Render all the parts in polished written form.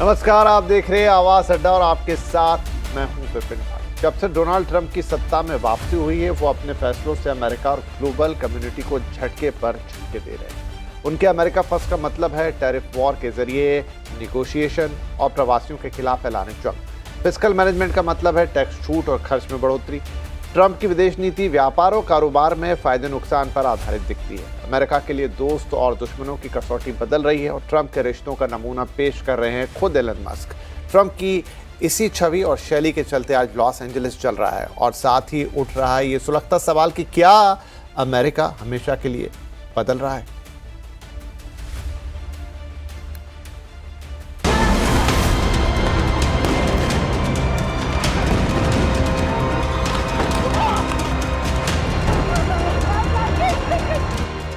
नमस्कार, आप देख रहे हैं आवाज अड्डा और आपके साथ मैं हूं विपिन भाई। जब से डोनाल्ड ट्रंप की सत्ता में वापसी हुई है, वो अपने फैसलों से अमेरिका और ग्लोबल कम्युनिटी को झटके पर झटके दे रहे हैं। उनके अमेरिका फर्स्ट का मतलब है टैरिफ वॉर के जरिए निगोशिएशन और प्रवासियों के खिलाफ ऐलान जंग। फिस्कल मैनेजमेंट का मतलब है टैक्स छूट और खर्च में बढ़ोतरी। ट्रंप की विदेश नीति व्यापार और कारोबार में फायदे नुकसान पर आधारित दिखती है। अमेरिका के लिए दोस्त और दुश्मनों की कसौटी बदल रही है और ट्रंप के रिश्तों का नमूना पेश कर रहे हैं खुद एलन मस्क। ट्रंप की इसी छवि और शैली के चलते आज लॉस एंजलिस चल रहा है और साथ ही उठ रहा है ये सुलगता सवाल कि क्या अमेरिका हमेशा के लिए बदल रहा है।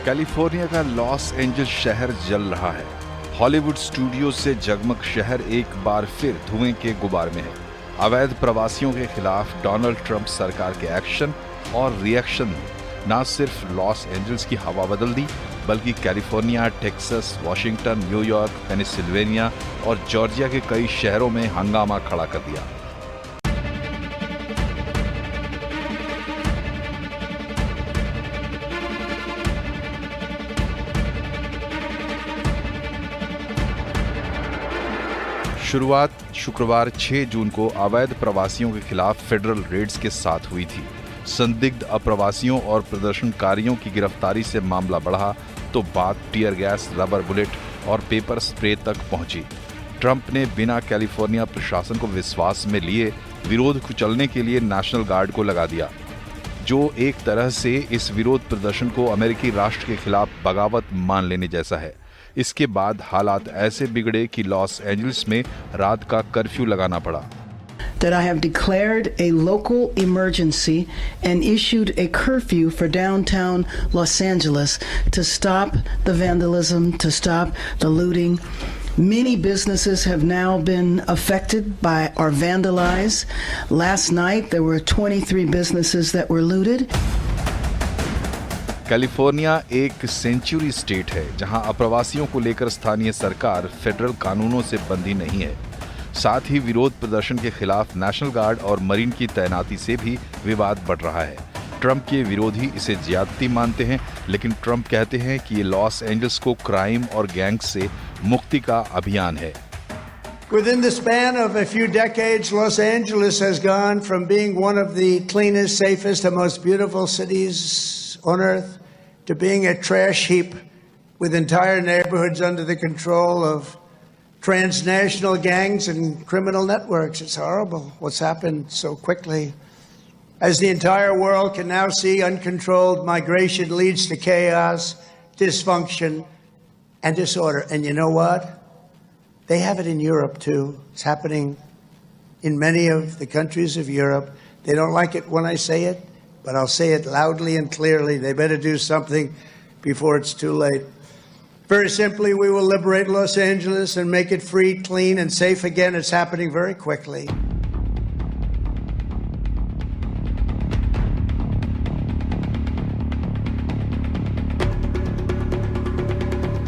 कैलिफोर्निया का लॉस एंजल्स शहर जल रहा है। हॉलीवुड स्टूडियो से जगमग शहर एक बार फिर धुएं के गुबार में है। अवैध प्रवासियों के खिलाफ डोनाल्ड ट्रंप सरकार के एक्शन और रिएक्शन ने न सिर्फ लॉस एंजल्स की हवा बदल दी, बल्कि California, Texas, Washington, New York, Pennsylvania और जॉर्जिया के कई शहरों में हंगामा खड़ा कर दिया। शुरुआत शुक्रवार 6 जून को अवैध प्रवासियों के खिलाफ फेडरल रेड्स के साथ हुई थी। संदिग्ध अप्रवासियों और प्रदर्शनकारियों की गिरफ्तारी से मामला बढ़ा तो बात टीयर गैस, रबर बुलेट और पेपर स्प्रे तक पहुंची। ट्रंप ने बिना कैलिफोर्निया प्रशासन को विश्वास में लिए विरोध कुचलने के लिए नेशनल गार्ड को लगा दिया, जो एक तरह से इस विरोध प्रदर्शन को अमेरिकी राष्ट्र के खिलाफ बगावत मान लेने जैसा है। इसके बाद हालात ऐसे बिगड़े कि लॉस एंजलिस में रात का कर्फ्यू लगाना पड़ा। That I have declared a local emergency and issued a curfew for downtown Los Angeles to stop the vandalism, to stop the looting. Many businesses have now been affected by or vandalized. Last night there were 23 businesses that were looted. California एक century state है जहां अप्रवासियों को लेकर स्थानीय सरकार federal कानूनों से बंधी नहीं है। साथ ही विरोध प्रदर्शन के खिलाफ नेशनल गार्ड और मरीन की तैनाती से भी विवाद बढ़ रहा है। ट्रंप के विरोधी इसे ज्यादती मानते हैं, लेकिन ट्रंप कहते हैं कि ये लॉस एंजल्स को क्राइम और गैंग से मुक्ति का अभियान है। Within the span of a few decades, Los Angeles has gone from being one of the cleanest, safest, and most beautiful cities on earth to being a trash heap with entire neighborhoods under the control of transnational gangs and criminal networks. It's horrible what's happened so quickly. As the entire world can now see, uncontrolled migration leads to chaos, dysfunction, and disorder. And you know what? They have it in Europe too. It's happening in many of the countries of Europe. They don't like it when I say it, but I'll say it loudly and clearly. They better do something before it's too late. Very simply, we will liberate Los Angeles and make it free, clean, and safe again. It's happening very quickly.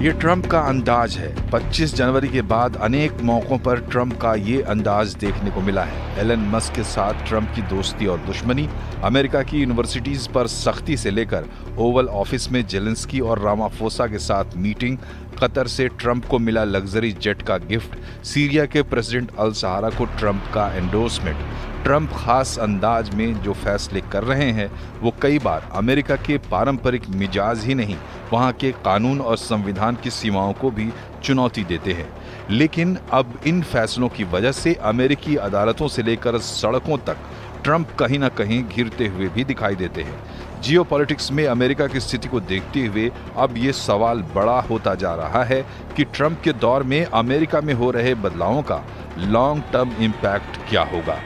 ये Trump का अंदाज है। 25 जनवरी के बाद अनेक मौकों पर Trump का ये अंदाज देखने को मिला है। एलन मस्क के साथ ट्रंप की दोस्ती और दुश्मनी, अमेरिका की यूनिवर्सिटीज पर सख्ती से लेकर ओवल ऑफिस में जेलेंस्की और रामाफोसा के साथ मीटिंग, कतर से ट्रंप को मिला लग्जरी जेट का गिफ्ट, सीरिया के प्रेसिडेंट अल सहारा को ट्रंप का एंडोर्समेंट। ट्रंप खास अंदाज में जो फैसले कर रहे हैं वो कई बार अमेरिका के पारंपरिक मिजाज ही नहीं, वहाँ के कानून और संविधान की सीमाओं को भी चुनौती देते हैं। लेकिन अब इन फैसलों की वजह से अमेरिकी अदालतों से लेकर सड़कों तक ट्रंप कहीं ना कहीं घिरते हुए भी दिखाई देते हैं। जियोपॉलिटिक्स में अमेरिका की स्थिति को देखते हुए अब ये सवाल बड़ा होता जा रहा है कि ट्रंप के दौर में अमेरिका में हो रहे बदलावों का लॉन्ग टर्म इम्पैक्ट क्या होगा।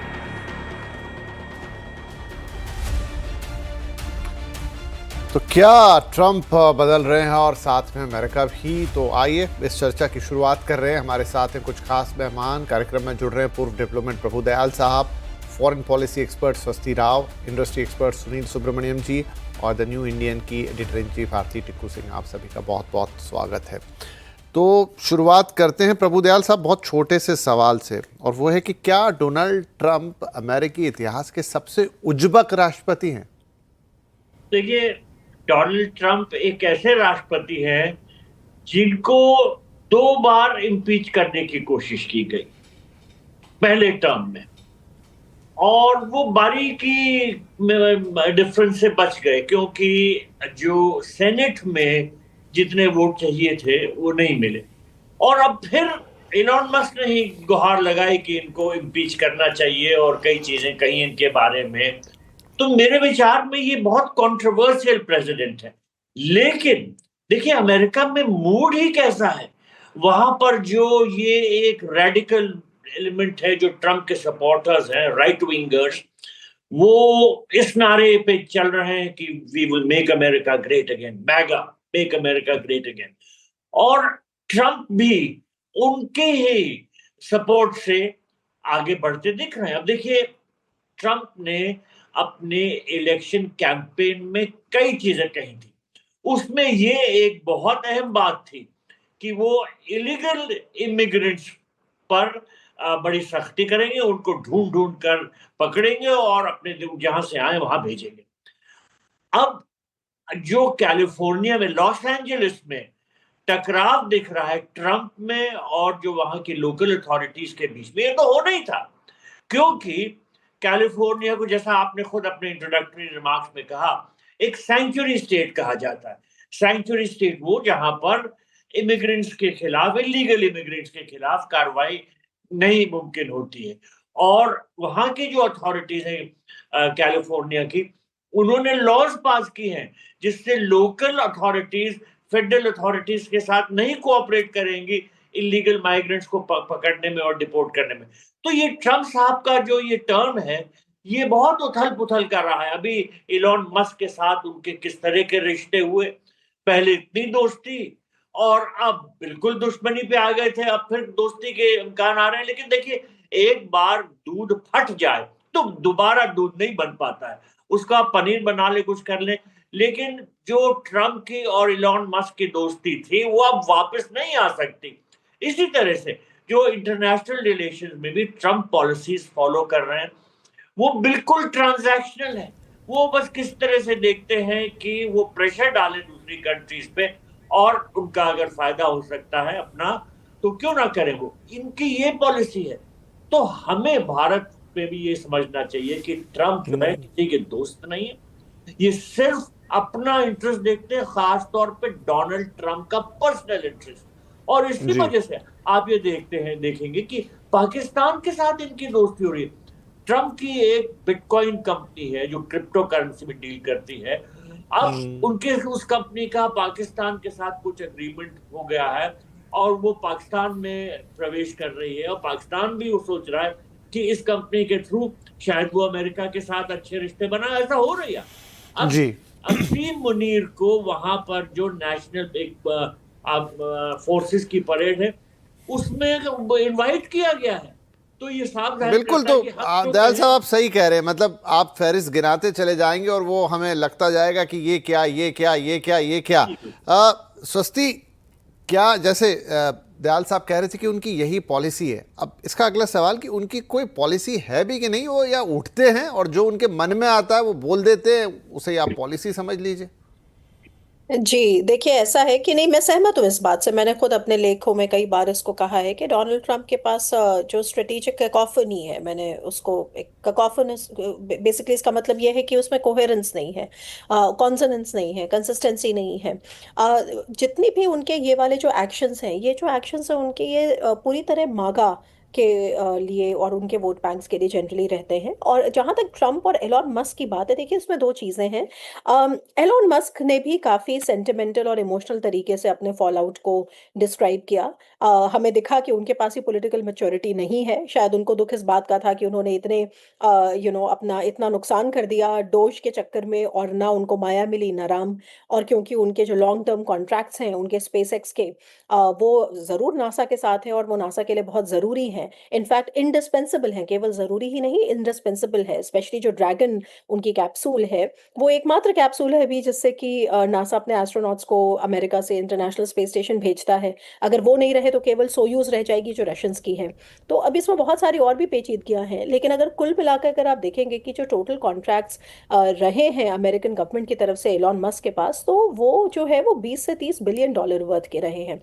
तो क्या ट्रंप बदल रहे हैं और साथ में अमेरिका भी? तो आइए इस चर्चा की शुरुआत कर रहे हैं। हमारे साथ हैं कुछ खास मेहमान। कार्यक्रम में जुड़ रहे हैं पूर्व डिप्लोमेट प्रभुदयाल साहब, foreign policy expert Swasti Rao, industry expert Sunil Subramaniam ji और द न्यू इंडियन की editor in chief Bharti Tikku Singh. आप सभी का बहुत बहुत स्वागत है। तो शुरुआत करते हैं प्रभुदयाल साहब बहुत छोटे से सवाल से, और वो है कि क्या डोनाल्ड ट्रंप अमेरिकी इतिहास के सबसे उज्बक राष्ट्रपति हैं? देखिए, डोनाल्ड ट्रंप एक ऐसे राष्ट्रपति हैं जिनको 2 बार इम्पीच करने की कोशिश की गई पहले टर्म में, और वो बारीकी डिफरेंस से बच गए, क्योंकि जो सेनेट में जितने वोट चाहिए थे वो नहीं मिले। और अब फिर इलॉन मस्क ने ही गुहार लगाई कि इनको इम्पीच करना चाहिए और कई चीजें कही इनके बारे में। तो मेरे विचार में ये बहुत कंट्रोवर्शियल प्रेसिडेंट है। लेकिन देखिए, अमेरिका में मूड ही कैसा है, वहां पर जो ये एक रेडिकल एलिमेंट है, जो ट्रंप के सपोर्टर्स हैं, राइट विंगर्स, वो इस नारे पे चल रहे हैं कि we will make America great again, MAGA make America great again. और ट्रंप भी उनके ही सपोर्ट से आगे बढ़ते दिख रहे हैं। अब देखिए, ट्रंप ने अपने इलेक्शन कैंपेन में कई चीजें कही थी, उसमें ये एक बहुत अहम बात थी कि वो इलीगल इमिग्रेंट्स पर बड़ी सख्ती करेंगे, उनको ढूंढ ढूंढ कर पकड़ेंगे और अपने जहां से आए वहां भेजेंगे। अब जो कैलिफोर्निया में, लॉस एंजलिस में टकराव दिख रहा है ट्रंप में और जो वहां की लोकल अथॉरिटीज के बीच में, ये तो होना ही था, क्योंकि कैलिफोर्निया को, जैसा आपने खुद अपने इंट्रोडक्टरी रिमार्क्स में कहा, एक सैंक्चुरी स्टेट कहा जाता है। सैंक्चुरी स्टेट वो जहां पर इमिग्रेंट्स के खिलाफ, इलीगल इमिग्रेंट्स के खिलाफ कार्रवाई नहीं मुमकिन होती है। और वहां की जो अथॉरिटीज हैं कैलिफोर्निया की, उन्होंने लॉज पास की हैं जिससे लोकल अथॉरिटीज फेडरल अथॉरिटीज के साथ नहीं कोऑपरेट करेंगी इलीगल माइग्रेंट्स को पकड़ने में और डिपोर्ट करने में। तो ये ट्रंप साहब का जो ये टर्म है, ये बहुत उथल पुथल कर रहा है। अभी इलॉन मस्क के साथ उनके किस तरह के रिश्ते हुए, पहले इतनी दोस्ती और अब बिल्कुल दुश्मनी पे आ गए थे, अब फिर दोस्ती के इम्कान आ रहे हैं। लेकिन देखिए, एक बार दूध फट जाए तो दोबारा दूध नहीं बन पाता है, उसका पनीर बना ले, कुछ कर ले। लेकिन जो ट्रंप की और इलॉन मस्क की दोस्ती थी, वो अब वापस नहीं आ सकती। इसी तरह से जो इंटरनेशनल रिलेशन में भी ट्रंप पॉलिसीज फॉलो कर रहे हैं, वो बिल्कुल ट्रांजैक्शनल है। वो बस किस तरह से देखते हैं कि वो प्रेशर डालें दूसरी कंट्रीज पे, और उनका अगर फायदा हो सकता है अपना, तो क्यों ना करें वो। इनकी ये पॉलिसी है। तो हमें भारत में भी ये समझना चाहिए कि ट्रंप जो है किसी के दोस्त नहीं है, ये सिर्फ अपना इंटरेस्ट देखते हैं, खास तौर पे डोनाल्ड ट्रंप का पर्सनल इंटरेस्ट। और इसी वजह से आप ये देखेंगे कि पाकिस्तान के साथ इनकी दोस्ती हो रही है। ट्रंप की एक बिटकॉइन कंपनी है जो क्रिप्टो करेंसी में डील करती है। अब उनके उस कंपनी का पाकिस्तान के साथ कुछ एग्रीमेंट हो गया है और वो पाकिस्तान में प्रवेश कर रही है, और पाकिस्तान भी वो सोच रहा है कि इस कंपनी के थ्रू शायद वो अमेरिका के साथ अच्छे रिश्ते बना। ऐसा हो रही है। अब असीम मुनीर को वहां पर जो नेशनल एक फोर्सेस की परेड है उसमें इनवाइट किया गया है। तो ये साफ बिल्कुल। तो दयाल साहब आप सही कह रहे हैं, मतलब आप फहरिस्त गिनाते चले जाएंगे और वो हमें लगता जाएगा कि ये क्या, ये क्या, ये क्या, ये क्या। स्वस्ति, क्या जैसे दयाल साहब कह रहे थे कि उनकी यही पॉलिसी है, अब इसका अगला सवाल कि उनकी कोई पॉलिसी है भी कि नहीं, वो या उठते हैं और जो उनके मन में आता है वो बोल देते हैं, उसे आप पॉलिसी समझ लीजिए? जी, देखिए ऐसा है कि नहीं, मैं सहमत हूँ इस बात से। मैंने खुद अपने लेखों में कई बार इसको कहा है कि डोनाल्ड ट्रंप के पास जो स्ट्रेटेजिक कैकोफनी है, मैंने उसको एक कैकोफनस, बेसिकली इसका मतलब यह है कि उसमें कोहेरेंस नहीं है, कॉन्सोनेंस नहीं है, कंसिस्टेंसी नहीं है। जितनी भी उनके ये वाले जो एक्शंस हैं, ये जो एक्शंस हैं उनके, ये पूरी तरह मागा के लिए और उनके वोट बैंक्स के लिए जनरली रहते हैं। और जहां तक ट्रंप और एलॉन मस्क की बात है, देखिए इसमें दो चीजें हैं। एलॉन मस्क ने भी काफी सेंटिमेंटल और इमोशनल तरीके से अपने फॉल आउट को डिस्क्राइब किया। हमें दिखा कि उनके पास ही पॉलिटिकल मैच्योरिटी नहीं है। शायद उनको दुख इस बात का था कि उन्होंने इतने अपना इतना नुकसान कर दिया डोज के चक्कर में, और ना उनको माया मिली ना राम। और क्योंकि उनके जो लॉन्ग टर्म कॉन्ट्रैक्ट्स हैं उनके स्पेस एक्स के, वो जरूर नासा के साथ हैं और वो नासा के लिए बहुत जरूरी है। हैं, इनफैक्ट इंडिस्पेंसिबल हैं, केवल ज़रूरी ही नहीं इंडिस्पेंसिबल है। स्पेशली जो ड्रैगन उनकी कैप्सूल है, वो एकमात्र कैप्सूल है अभी जिससे कि नासा अपने एस्ट्रोनॉट्स को अमेरिका से इंटरनेशनल स्पेस स्टेशन भेजता है। अगर वो नहीं रहे तो केवल सोयूज़ रह जाएगी जो रशियंस की है। तो अब इसमें बहुत सारी और भी पेचीदगियां हैं, लेकिन अगर कुल मिलाकर अगर आप देखेंगे कि जो टोटल कॉन्ट्रैक्ट्स रहे हैं अमेरिकन गवर्नमेंट की तरफ से एलॉन मस्क के पास, तो वो जो है वो 20 से 30 बिलियन डॉलर वर्थ के रहे हैं।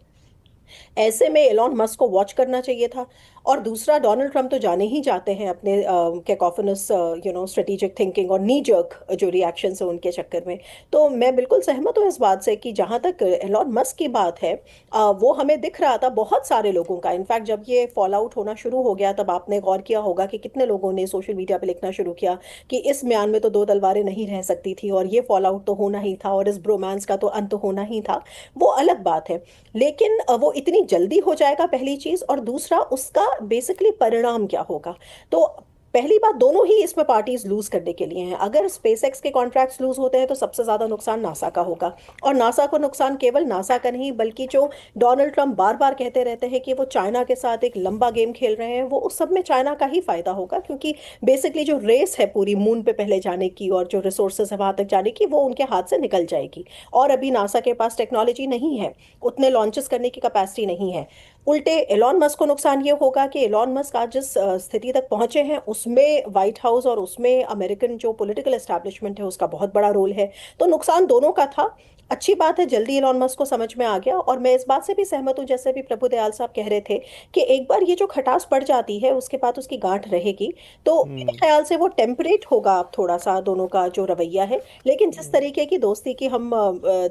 ऐसे में एलॉन मस्क को वॉच करना चाहिए था। और दूसरा, डोनाल्ड ट्रंप तो जाने ही जाते हैं अपने कैकोफोनस स्ट्रेटेजिक थिंकिंग और नी जर्क जो रिएक्शंस है उनके चक्कर में। तो मैं बिल्कुल सहमत हूँ इस बात से कि जहाँ तक एलॉन मस्क की बात है, वो हमें दिख रहा था बहुत सारे लोगों का। इनफैक्ट जब ये फॉल आउट होना शुरू हो गया तब आपने गौर किया होगा कि कितने लोगों ने सोशल मीडिया पे लिखना शुरू किया कि इस म्यान में तो दो तलवारें नहीं रह सकती थी और ये फॉल आउट तो होना ही था और इस ब्रोमांस का तो अंत होना ही था। वो अलग बात है, लेकिन वो इतनी जल्दी हो जाएगा, पहली चीज। और दूसरा, उसका बेसिकली परिणाम क्या होगा। तो पहली बात, दोनों ही इसमें पार्टीज लूज करने के लिए हैं। अगर स्पेसएक्स के कॉन्ट्रैक्ट्स लूज होते हैं तो सबसे ज्यादा नुकसान नासा का होगा। और नासा को नुकसान केवल नासा का नहीं, बल्कि जो डोनाल्ड ट्रंप बार बार कहते रहते हैं कि वो चाइना के साथ एक लंबा गेम खेल रहे हैं, वो उस सब में चाइना का ही फायदा होगा। क्योंकि बेसिकली जो रेस है पूरी मून पे पहले जाने की और जो रिसोर्सेज है वहां तक जाने की, वो उनके हाथ से निकल जाएगी। और अभी नासा के पास टेक्नोलॉजी नहीं है, उतने लॉन्चेस करने की कैपेसिटी नहीं है। उल्टे एलॉन मस्क को नुकसान ये होगा कि एलॉन मस्क आज जिस स्थिति तक पहुंचे हैं उसमें व्हाइट हाउस और उसमें अमेरिकन जो पॉलिटिकल एस्टैब्लिशमेंट है उसका बहुत बड़ा रोल है। तो नुकसान दोनों का था। अच्छी बात है जल्दी एलॉन मस्क को समझ में आ गया। और मैं इस बात से भी सहमत हूँ, जैसे भी प्रभु दयाल साहब कह रहे थे, कि एक बार ये जो खटास पड़ जाती है उसके बाद उसकी गांठ रहेगी। तो मेरे ख्याल से वो टेम्परेट होगा अब थोड़ा सा दोनों का जो रवैया है। लेकिन जिस तरीके की दोस्ती की हम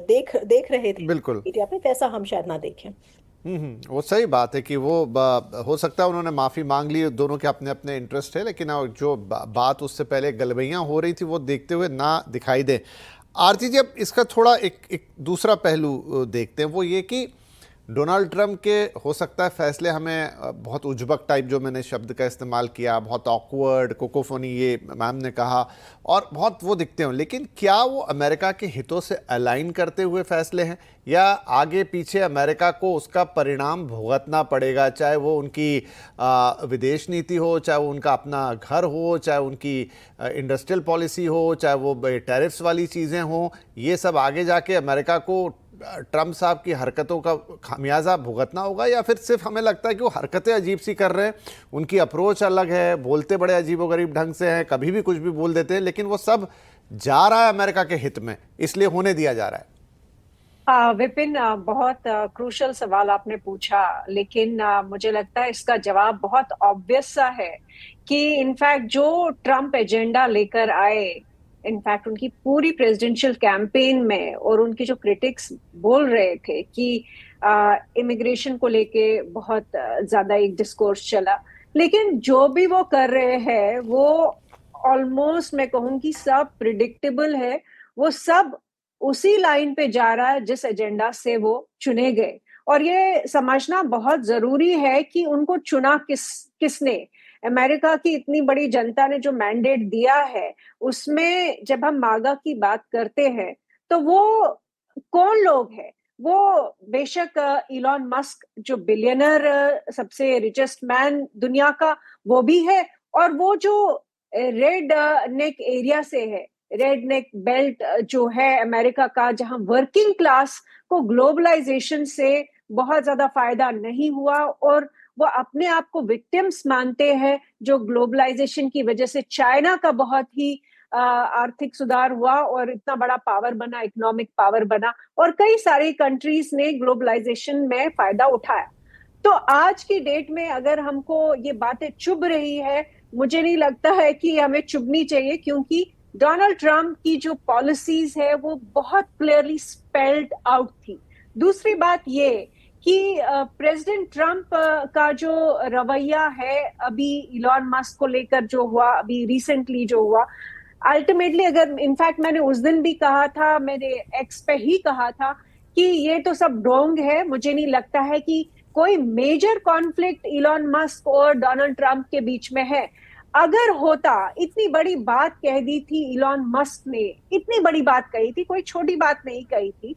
देख देख रहे थे बिल्कुल। मीडिया पे, वैसा हम शायद ना देखें। वो सही बात है कि वो हो सकता है उन्होंने माफ़ी मांग ली, दोनों के अपने अपने इंटरेस्ट है, लेकिन जो बात उससे पहले गलबैयाँ हो रही थी वो देखते हुए ना दिखाई दे। आरती जी, अब इसका थोड़ा एक दूसरा पहलू देखते हैं, वो ये कि डोनाल्ड ट्रंप के हो सकता है फैसले हमें बहुत उजबक टाइप, जो मैंने शब्द का इस्तेमाल किया, बहुत ऑकवर्ड, कोकोफोनी, ये मैम ने कहा, और बहुत वो दिखते हों, लेकिन क्या वो अमेरिका के हितों से अलाइन करते हुए फैसले हैं, या आगे पीछे अमेरिका को उसका परिणाम भुगतना पड़ेगा, चाहे वो उनकी विदेश नीति हो, चाहे वो उनका अपना घर हो, चाहे उनकी इंडस्ट्रियल पॉलिसी हो, चाहे वो टैरिफ्स वाली चीज़ें हों, ये सब आगे जाके अमेरिका को ट्रंप साहब की हरकतों का खामियाजा भुगतना होगा, या फिर सिर्फ हमें लगता है कि वो हरकतें अजीब सी कर रहे हैं, उनकी अप्रोच अलग है, बोलते बड़े अजीबोगरीब ढंग से हैं, कभी भी कुछ भी बोल देते हैं, लेकिन वो सब जा रहा है अमेरिका के हित में, इसलिए होने दिया जा रहा है। विपिन, बहुत क्रूशल सवाल आपने पूछा, लेकिन मुझे लगता है इसका जवाब बहुत ऑब्वियस सा है कि इनफैक्ट जो ट्रंप एजेंडा लेकर आए, इनफैक्ट उनकी पूरी प्रेसिडेंशियल कैंपेन में, और उनके जो क्रिटिक्स बोल रहे थे कि इमिग्रेशन को लेके बहुत ज्यादा एक डिस्कोर्स चला, लेकिन जो भी वो कर रहे हैं वो ऑलमोस्ट, मैं कहूँगी, सब प्रिडिक्टेबल है। वो सब उसी लाइन पे जा रहा है जिस एजेंडा से वो चुने गए। और ये समझना बहुत जरूरी है कि उनको चुना किसने। अमेरिका की इतनी बड़ी जनता ने जो मैंडेट दिया है, उसमें जब हम मागा की बात करते हैं तो वो कौन लोग हैं? वो बेशक इलॉन मस्क, जो बिलियनर, सबसे रिचेस्ट मैन दुनिया का, वो भी है, और वो जो रेड नेक एरिया से है, रेड नेक बेल्ट जो है अमेरिका का, जहां वर्किंग क्लास को ग्लोबलाइजेशन से बहुत ज्यादा फायदा नहीं हुआ और वो अपने आप को विक्टिम्स मानते हैं, जो ग्लोबलाइजेशन की वजह से चाइना का बहुत ही आर्थिक सुधार हुआ और इतना बड़ा पावर बना, इकोनॉमिक पावर बना, और कई सारी कंट्रीज ने ग्लोबलाइजेशन में फायदा उठाया। तो आज की डेट में अगर हमको ये बातें चुभ रही है, मुझे नहीं लगता है कि हमें चुभनी चाहिए, क्योंकि डोनाल्ड ट्रंप की जो पॉलिसीज है वो बहुत क्लियरली स्पेल्ड आउट थी। दूसरी बात ये कि प्रेसिडेंट ट्रंप का जो रवैया है अभी इलॉन मस्क को लेकर जो हुआ, अभी रिसेंटली जो हुआ, अल्टीमेटली, अगर इनफैक्ट मैंने उस दिन भी कहा था, मेरे एक्स पे ही कहा था कि ये तो सब ढोंग है। मुझे नहीं लगता है कि कोई मेजर कॉन्फ्लिक्ट इलॉन मस्क और डोनाल्ड ट्रंप के बीच में है। अगर होता, इतनी बड़ी बात कह दी थी इलॉन मस्क ने, इतनी बड़ी बात कही थी, कोई छोटी बात नहीं कही थी।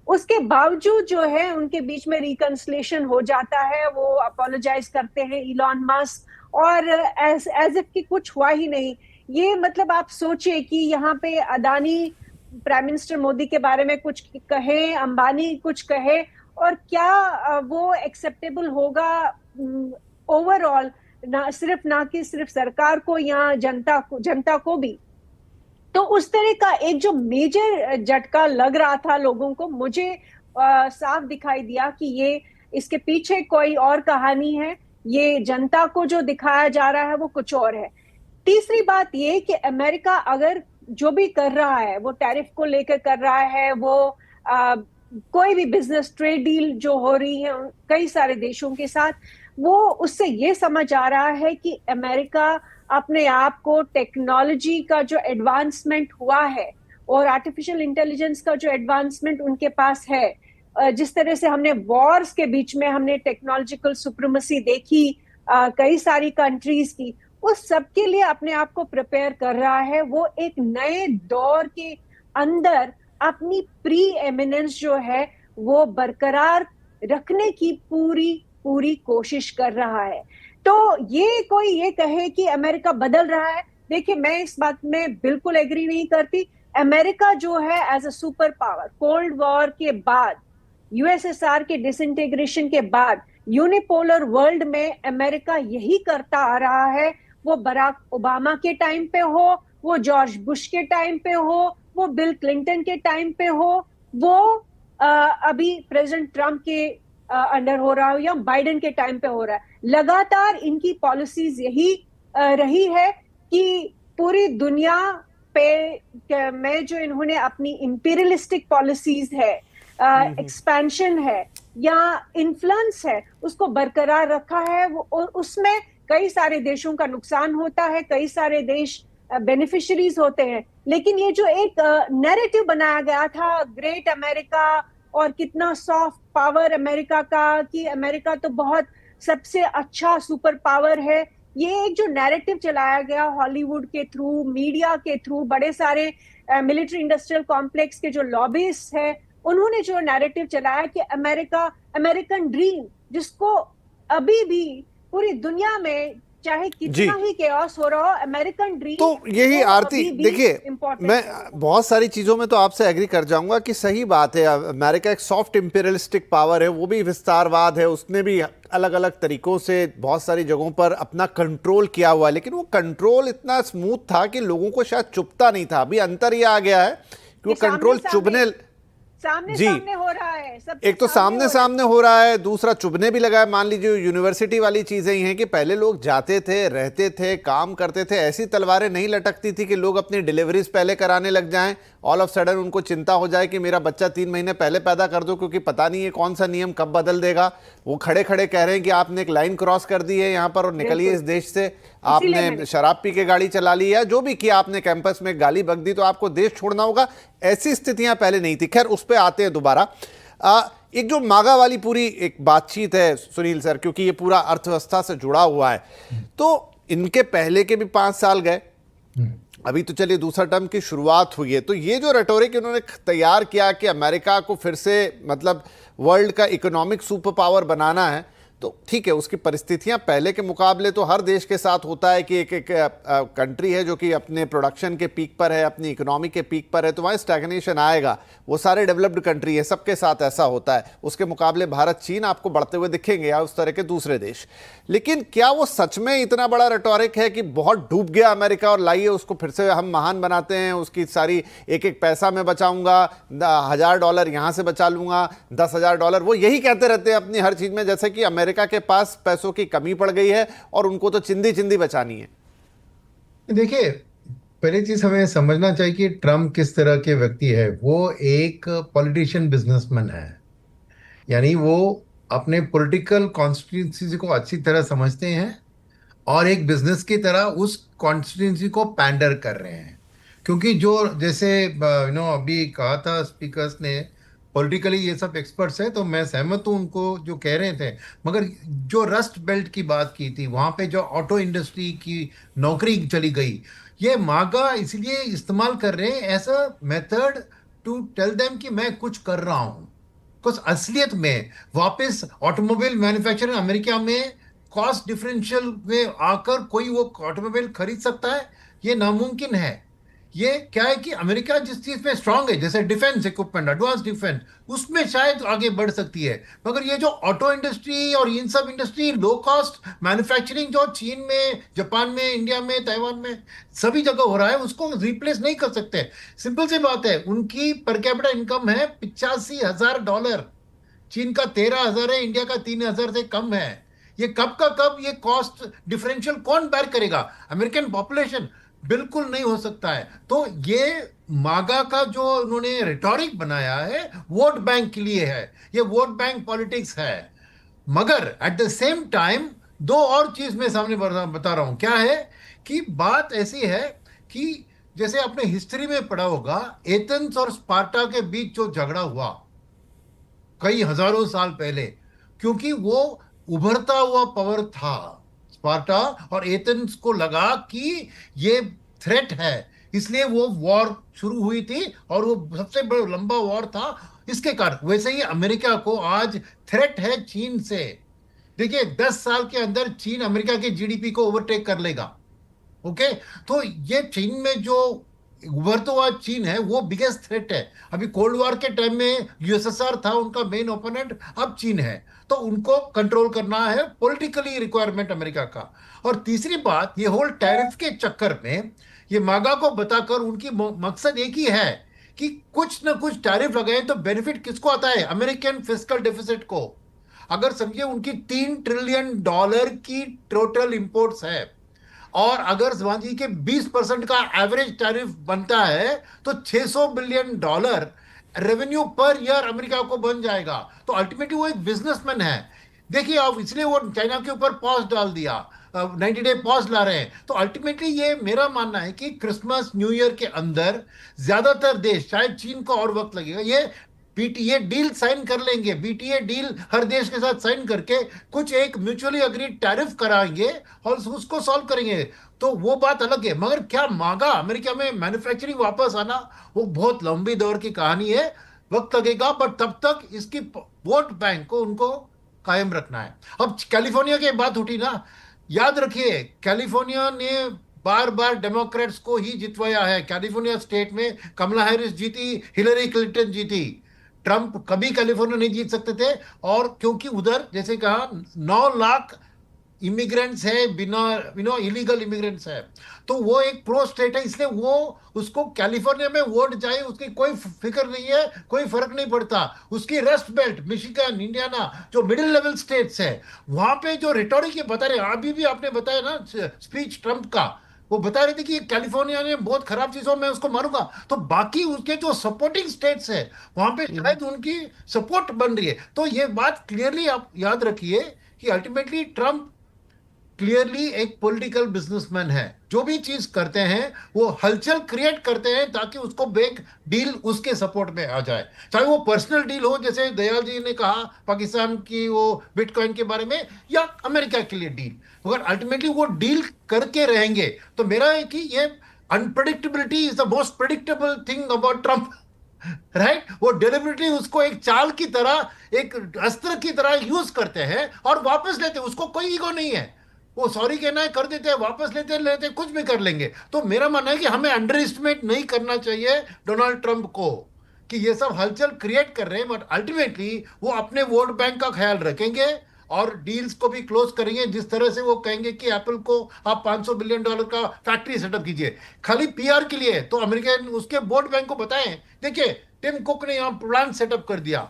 उसके बावजूद जो है उनके बीच में रिकंसिलिएशन हो जाता है, वो अपोलोजाइज करते हैं इलॉन मस्क, और एज इफ कि कुछ हुआ ही नहीं। ये मतलब आप सोचिए कि यहाँ पे अदानी प्राइम मिनिस्टर मोदी के बारे में कुछ कहे, अंबानी कुछ कहे, और क्या वो एक्सेप्टेबल होगा ओवरऑल, ना कि सिर्फ सरकार को या जनता को भी। तो उस तरह का एक जो मेजर झटका लग रहा था लोगों को, मुझे साफ दिखाई दिया कि ये इसके पीछे कोई और कहानी है, ये जनता को जो दिखाया जा रहा है वो कुछ और है। तीसरी बात ये कि अमेरिका अगर जो भी कर रहा है, वो टैरिफ को लेकर कर रहा है, वो कोई भी बिजनेस ट्रेड डील जो हो रही है कई सारे देशों के साथ, वो उससे ये समझ आ रहा है कि अमेरिका अपने आप को टेक्नोलॉजी का जो एडवांसमेंट हुआ है और आर्टिफिशियल इंटेलिजेंस का जो एडवांसमेंट उनके पास है, जिस तरह से हमने वॉर्स के बीच में हमने टेक्नोलॉजिकल सुप्रीमेसी देखी कई सारी कंट्रीज की, उस सब के लिए अपने आप को प्रिपेयर कर रहा है। वो एक नए दौर के अंदर अपनी प्री एमिनेंस जो है वो बरकरार रखने की पूरी कोशिश कर रहा है। तो ये कोई ये कहे कि अमेरिका बदल रहा है, देखिए मैं इस बात में बिल्कुल एग्री नहीं करती। अमेरिका जो है as a super power, cold war के बाद, यूएसएसआर के डिसइंटीग्रेशन के बाद, यूनिपोलर वर्ल्ड में अमेरिका यही करता आ रहा है। वो बराक ओबामा के टाइम पे हो, वो जॉर्ज बुश के टाइम पे हो, वो बिल क्लिंटन के टाइम पे हो, वो अभी प्रेसिडेंट ट्रम्प के अंडर हो रहा हो या बाइडेन के टाइम पे हो रहा है, लगातार इनकी पॉलिसीज यही रही है कि पूरी दुनिया पे में जो इन्होंने अपनी इंपीरियलिस्टिक पॉलिसीज है, एक्सपेंशन है या इन्फ्लुएंस है, उसको बरकरार रखा है। और उसमें कई सारे देशों का नुकसान होता है, कई सारे देश बेनिफिशरीज होते हैं, लेकिन ये जो एक नैरेटिव बनाया गया था ग्रेट अमेरिका और कितना सॉफ्ट पावर अमेरिका का, कि अमेरिका तो बहुत सबसे अच्छा सुपर पावर है, ये एक जो नैरेटिव चलाया गया हॉलीवुड के थ्रू, मीडिया के थ्रू, बड़े सारे मिलिट्री इंडस्ट्रियल कॉम्प्लेक्स के जो लॉबिस्ट है, उन्होंने जो नैरेटिव चलाया कि अमेरिका, अमेरिकन ड्रीम, जिसको अभी भी पूरी दुनिया में चाहे कितना ही केओस हो रहा हो, अमेरिकन ड्रीम। तो यही आरती, देखिए मैं बहुत सारी चीजों में तो आपसे एग्री कर जाऊंगा कि सही बात है, अमेरिका एक सॉफ्ट इंपीरियलिस्टिक पावर है, वो भी विस्तारवाद है, उसने भी अलग अलग तरीकों से बहुत सारी जगहों पर अपना कंट्रोल किया हुआ है, लेकिन वो कंट्रोल इतना स्मूथ था कि लोगों को शायद चुभता नहीं था। अभी अंतर ये आ गया है कि वो कंट्रोल चुभने सामने हो रहा है, एक तो सामने हो रहा है, दूसरा चुभने भी लगा है। मान लीजिए यूनिवर्सिटी वाली चीजें ही हैं कि पहले लोग जाते थे, रहते थे, काम करते थे, ऐसी तलवारें नहीं लटकती थी कि लोग अपनी डिलीवरीज पहले कराने लग जाएं, ऑल ऑफ सडन उनको चिंता हो जाए कि मेरा बच्चा 3 महीने पहले पैदा कर दो क्योंकि पता नहीं है कौन सा नियम कब बदल देगा। वो खड़े खड़े कह रहे हैं कि आपने एक लाइन क्रॉस कर दी है यहाँ पर और निकलिए इस देश से, आपने शराब पी के गाड़ी चला ली है, जो भी किया आपने, कैंपस में गाली बक दी, तो आपको देश छोड़ना होगा। ऐसी स्थितियां पहले नहीं थी। खैर उस पर आते हैं दोबारा। एक जो मागा वाली पूरी एक बातचीत है सुनील सर, क्योंकि ये पूरा अर्थव्यवस्था से जुड़ा हुआ है, तो इनके पहले के भी 5 साल गए, अभी तो चलिए दूसरा टर्म की शुरुआत हुई है, तो ये जो रेटोरिक इन्होंने तैयार किया कि अमेरिका को फिर से मतलब वर्ल्ड का इकोनॉमिक सुपर पावर बनाना है, तो ठीक है, उसकी परिस्थितियां पहले के मुकाबले तो हर देश के साथ होता है कि एक कंट्री है जो कि अपने प्रोडक्शन के पीक पर है, अपनी इकोनॉमी के पीक पर है, तो वहाँ स्टैग्नेशन आएगा। वो सारे डेवलप्ड कंट्री है, सबके साथ ऐसा होता है। उसके मुकाबले भारत, चीन आपको बढ़ते हुए दिखेंगे या उस तरह के दूसरे देश। लेकिन क्या वो सच में इतना बड़ा रेटोरिक है कि बहुत डूब गया अमेरिका और लाइए उसको फिर से हम महान बनाते हैं, उसकी सारी एक एक पैसा मैं बचाऊंगा, $1000 यहाँ से बचा लूंगा, $10,000, वो यही कहते रहते हैं अपनी हर चीज में, जैसे कि अमेरिका के पास पैसों की कमी पड़ गई है और उनको तो चिंदी चिंदी बचानी है। देखिए, पहली चीज हमें समझना चाहिए कि ट्रम्प किस तरह के व्यक्ति है। वो एक पॉलिटिशियन बिजनेसमैन है, यानी वो अपने पॉलिटिकल कॉन्स्टिट्यूंसी को अच्छी तरह समझते हैं और एक बिजनेस की तरह उस कॉन्स्टिट्यूंसी को पैंडर कर रहे हैं। क्योंकि जो जैसे अभी कहा था स्पीकर्स ने, पॉलिटिकली ये सब एक्सपर्ट्स है, तो मैं सहमत हूँ उनको जो कह रहे थे, मगर जो रस्ट बेल्ट की बात की थी, वहां पे जो ऑटो इंडस्ट्री की नौकरी चली गई, ये मागा इसलिए इस्तेमाल कर रहे हैं as a method to tell them कि मैं कुछ कर रहा हूँ। कुछ असलियत में वापस ऑटोमोबाइल मैन्युफैक्चरिंग अमेरिका में कॉस्ट डिफरेंशियल में आकर कोई वो ऑटोमोबाइल खरीद सकता है? ये नामुमकिन है। ये क्या है कि अमेरिका जिस चीज में स्ट्रांग है, जैसे डिफेंस इक्विपमेंट, एडवांस डिफेंस, उसमें शायद आगे बढ़ सकती है। मगर ये जो ऑटो इंडस्ट्री और इन सब इंडस्ट्री, लो कॉस्ट मैन्युफैक्चरिंग जो चीन में, जापान में, इंडिया में, ताइवान में सभी जगह हो रहा है, उसको रिप्लेस नहीं कर सकते। सिंपल सी बात है, उनकी पर कैपिटा इनकम है $85,000। चीन का 13,000 है, इंडिया का 3,000 से कम है। ये कब का कब ये कॉस्ट डिफरेंशियल कौन बेयर करेगा? American population. बिल्कुल नहीं हो सकता है। तो ये मागा का जो उन्होंने रिटोरिक बनाया है, वोट बैंक के लिए है। ये वोट बैंक पॉलिटिक्स है। मगर एट द सेम टाइम दो और चीज मैं सामने बता रहा हूं। क्या है कि बात ऐसी है कि जैसे आपने हिस्ट्री में पढ़ा होगा, एथेंस और स्पार्टा के बीच जो झगड़ा हुआ कई हजारों साल पहले, क्योंकि वो उभरता हुआ पावर था। स्पार्टा और एथेंस को लगा कि ये थ्रेट है, इसलिए वो वॉर शुरू हुई थी और वो सबसे बड़ा लंबा वॉर था इसके कारण। वैसे ही अमेरिका को आज थ्रेट है चीन से। देखिए 10 साल के अंदर चीन अमेरिका के जीडीपी को ओवरटेक कर लेगा। ओके, तो ये चीन में जो उभरता हुआ चीन है वो बिगेस्ट थ्रेट है। अभी कोल्ड वॉर के टाइम में यूएसएसआर था उनका मेन ओपोनेंट, अब चीन है। तो उनको कंट्रोल करना है, पॉलिटिकली रिक्वायरमेंट अमेरिका का। और तीसरी बात, ये होल टैरिफ के चक्कर में ये मागा को बताकर उनकी मकसद एक ही है कि कुछ ना कुछ टैरिफ लगाए तो बेनिफिट किसको आता है? अमेरिकन फिस्कल डेफिसिट को। अगर समझिए उनकी $3 ट्रिलियन की टोटल इंपोर्ट्स है, और अगर समझिए कि 20% का एवरेज टैरिफ बनता है तो $600 billion revenue per year America को बन जाएगा। तो अल्टीमेटली वो एक बिजनेसमैन है। देखिए आप, इसलिए वो चाइना के ऊपर पॉज डाल दिया, 90 डे पॉज ला रहे हैं। तो अल्टीमेटली ये मेरा मानना है कि क्रिसमस न्यू ईयर के अंदर ज्यादातर देश, शायद चीन को और वक्त लगेगा, ये बीटीए डील साइन कर लेंगे। बीटीए डील हर देश के साथ साइन करके कुछ एक म्यूचुअली अग्रीड टैरिफ कराएंगे और उसको सॉल्व करेंगे। तो वो बात अलग है। मगर क्या मांगा अमेरिका में मैन्युफैक्चरिंग वापस आना, वो बहुत लंबी दौर की कहानी है, वक्त लगेगा। बट तब तक इसकी वोट बैंक को उनको कायम रखना है। अब कैलिफोर्निया की बात उठी ना, याद रखिए कैलिफोर्निया ने बार बार डेमोक्रेट्स को ही जितवाया है। कैलिफोर्निया स्टेट में कमला हैरिस जीती, हिलरी क्लिंटन जीती, ट्रंप कभी कैलिफोर्निया नहीं जीत सकते थे। और क्योंकि उधर जैसे कहा 9 लाख इमिग्रेंट्स है, बिना इलीगल इमिग्रेंट्स है, तो वो एक प्रो स्टेट है, इसलिए वो उसको कैलिफोर्निया में वोट जाए उसकी कोई फिक्र नहीं है, कोई फर्क नहीं पड़ता। उसकी रस्ट बेल्ट, मिशिगन, इंडियाना, जो मिडिल लेवल स्टेट्स है, वहां पे जो रिटोरिक ये बता रहे, अभी भी आपने बताया ना स्पीच ट्रंप का, वो बता रहे थे कि कैलिफोर्निया ने बहुत खराब चीजों में उसको मारूंगा। तो बाकी उसके जो सपोर्टिंग स्टेट्स है वहां पे शायद उनकी सपोर्ट बन रही है। तो ये बात क्लियरली आप याद रखिए कि अल्टीमेटली ट्रंप क्लियरली एक पॉलिटिकल बिजनेसमैन है। जो भी चीज करते हैं वो हलचल क्रिएट करते हैं ताकि उसको बेक डील उसके सपोर्ट में आ जाए, चाहे वो पर्सनल डील हो, जैसे दयाल जी ने कहा पाकिस्तान की वो बिटकॉइन के बारे में, या अमेरिका के लिए डील। मगर अल्टीमेटली वो डील करके रहेंगे। तो मेरा है कि ये unpredictability is the most predictable thing about Trump, right? वो डिलिबरेटली उसको एक चाल की तरह, एक अस्त्र की तरह यूज करते हैं और वापस लेते हैं। उसको कोई ईगो नहीं है, वो सॉरी कहना है कर देते हैं, वापस लेते कुछ भी कर लेंगे। तो मेरा मानना है कि हमें अंडर एस्टिमेट नहीं करना चाहिए डोनाल्ड ट्रंप को कि ये सब हलचल क्रिएट कर रहे हैं, बट अल्टीमेटली वो अपने वोट बैंक का ख्याल रखेंगे और डील्स को भी क्लोज करेंगे। जिस तरह से वो कहेंगे कि एप्पल को आप $500 बिलियन का फैक्ट्री सेटअप कीजिए, खाली पीआर के लिए, तो अमेरिकन उसके वोट बैंक को बताएं, देखिए टिम कुक ने यहाँ प्लांट सेटअप कर दिया,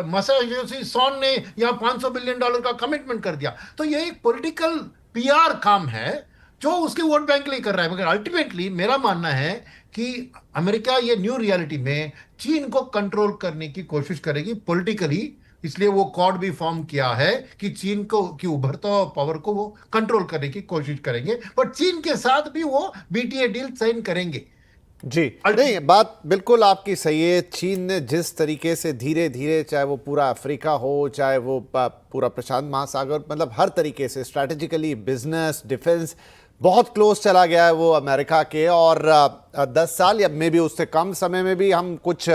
मैसाचुसेट्स सॉन ने यहाँ $500 बिलियन का कमिटमेंट कर दिया। तो ये एक पॉलिटिकल पीआर काम है जो उसके वोट बैंक के लिए कर रहा है। मगर अल्टीमेटली मेरा मानना है कि अमेरिका ये न्यू रियलिटी में चीन को कंट्रोल करने की कोशिश करेगी पॉलिटिकली, इसलिए वो कॉड भी फॉर्म किया है कि चीन को की उभरता हुआ पावर को वो कंट्रोल करने की कोशिश करेंगे। बट चीन के साथ भी वो बीटीए डील साइन करेंगे। जी नहीं, बात बिल्कुल आपकी सही है। चीन ने जिस तरीके से धीरे धीरे, चाहे वो पूरा अफ्रीका हो, चाहे वो पूरा प्रशांत महासागर, मतलब हर तरीके से स्ट्रैटेजिकली, बिजनेस, डिफेंस, बहुत क्लोज चला गया है वो अमेरिका के, और 10 साल या मे भी उससे कम समय में भी हम कुछ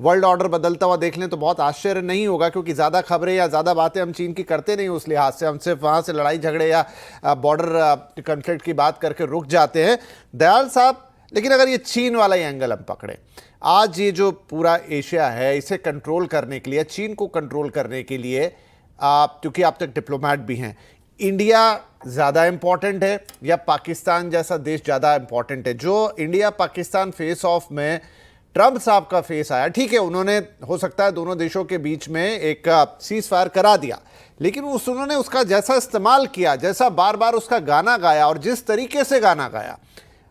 वर्ल्ड ऑर्डर बदलता हुआ देख लें तो बहुत आश्चर्य नहीं होगा, क्योंकि ज़्यादा खबरें या ज़्यादा बातें हम चीन की करते नहीं उस लिहाज से, हम सिर्फ वहाँ से लड़ाई झगड़े या बॉर्डर कॉन्फ्लिक्ट की बात करके रुक जाते हैं दयाल साहब। लेकिन अगर ये चीन वाला ही एंगल हम पकड़े, आज ये जो पूरा एशिया है इसे कंट्रोल करने के लिए, चीन को कंट्रोल करने के लिए, क्योंकि आप तक डिप्लोमेट भी हैं, इंडिया ज़्यादा इम्पॉर्टेंट है या पाकिस्तान जैसा देश ज़्यादा इम्पॉर्टेंट है? जो इंडिया पाकिस्तान फेस ऑफ में ट्रंप साहब का फेस आया, ठीक है उन्होंने हो सकता है दोनों देशों के बीच में एक सीज फायर करा दिया, लेकिन उन्होंने उसका जैसा इस्तेमाल किया, जैसा बार बार उसका गाना गाया और जिस तरीके से गाना गाया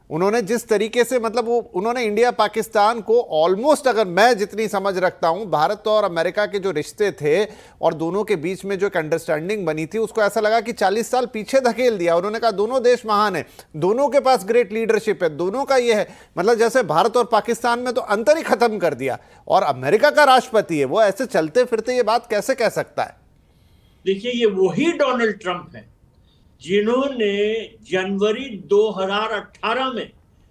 उन्होंने, जिस तरीके से मतलब वो उन्होंने इंडिया पाकिस्तान को ऑलमोस्ट, अगर मैं जितनी समझ रखता हूं, भारत और अमेरिका के जो रिश्ते थे और दोनों के बीच में जो एक अंडरस्टैंडिंग बनी थी उसको ऐसा लगा कि 40 साल पीछे धकेल दिया। उन्होंने कहा दोनों देश महान है, दोनों के पास ग्रेट लीडरशिप है, दोनों का ये है, मतलब जैसे भारत और पाकिस्तान में तो अंतर ही खत्म कर दिया, और अमेरिका का राष्ट्रपति है वो ऐसे चलते फिरते ये बात कैसे कह सकता है? देखिए, ये वही डोनाल्ड ट्रंप है जिन्होंने जनवरी 2018 में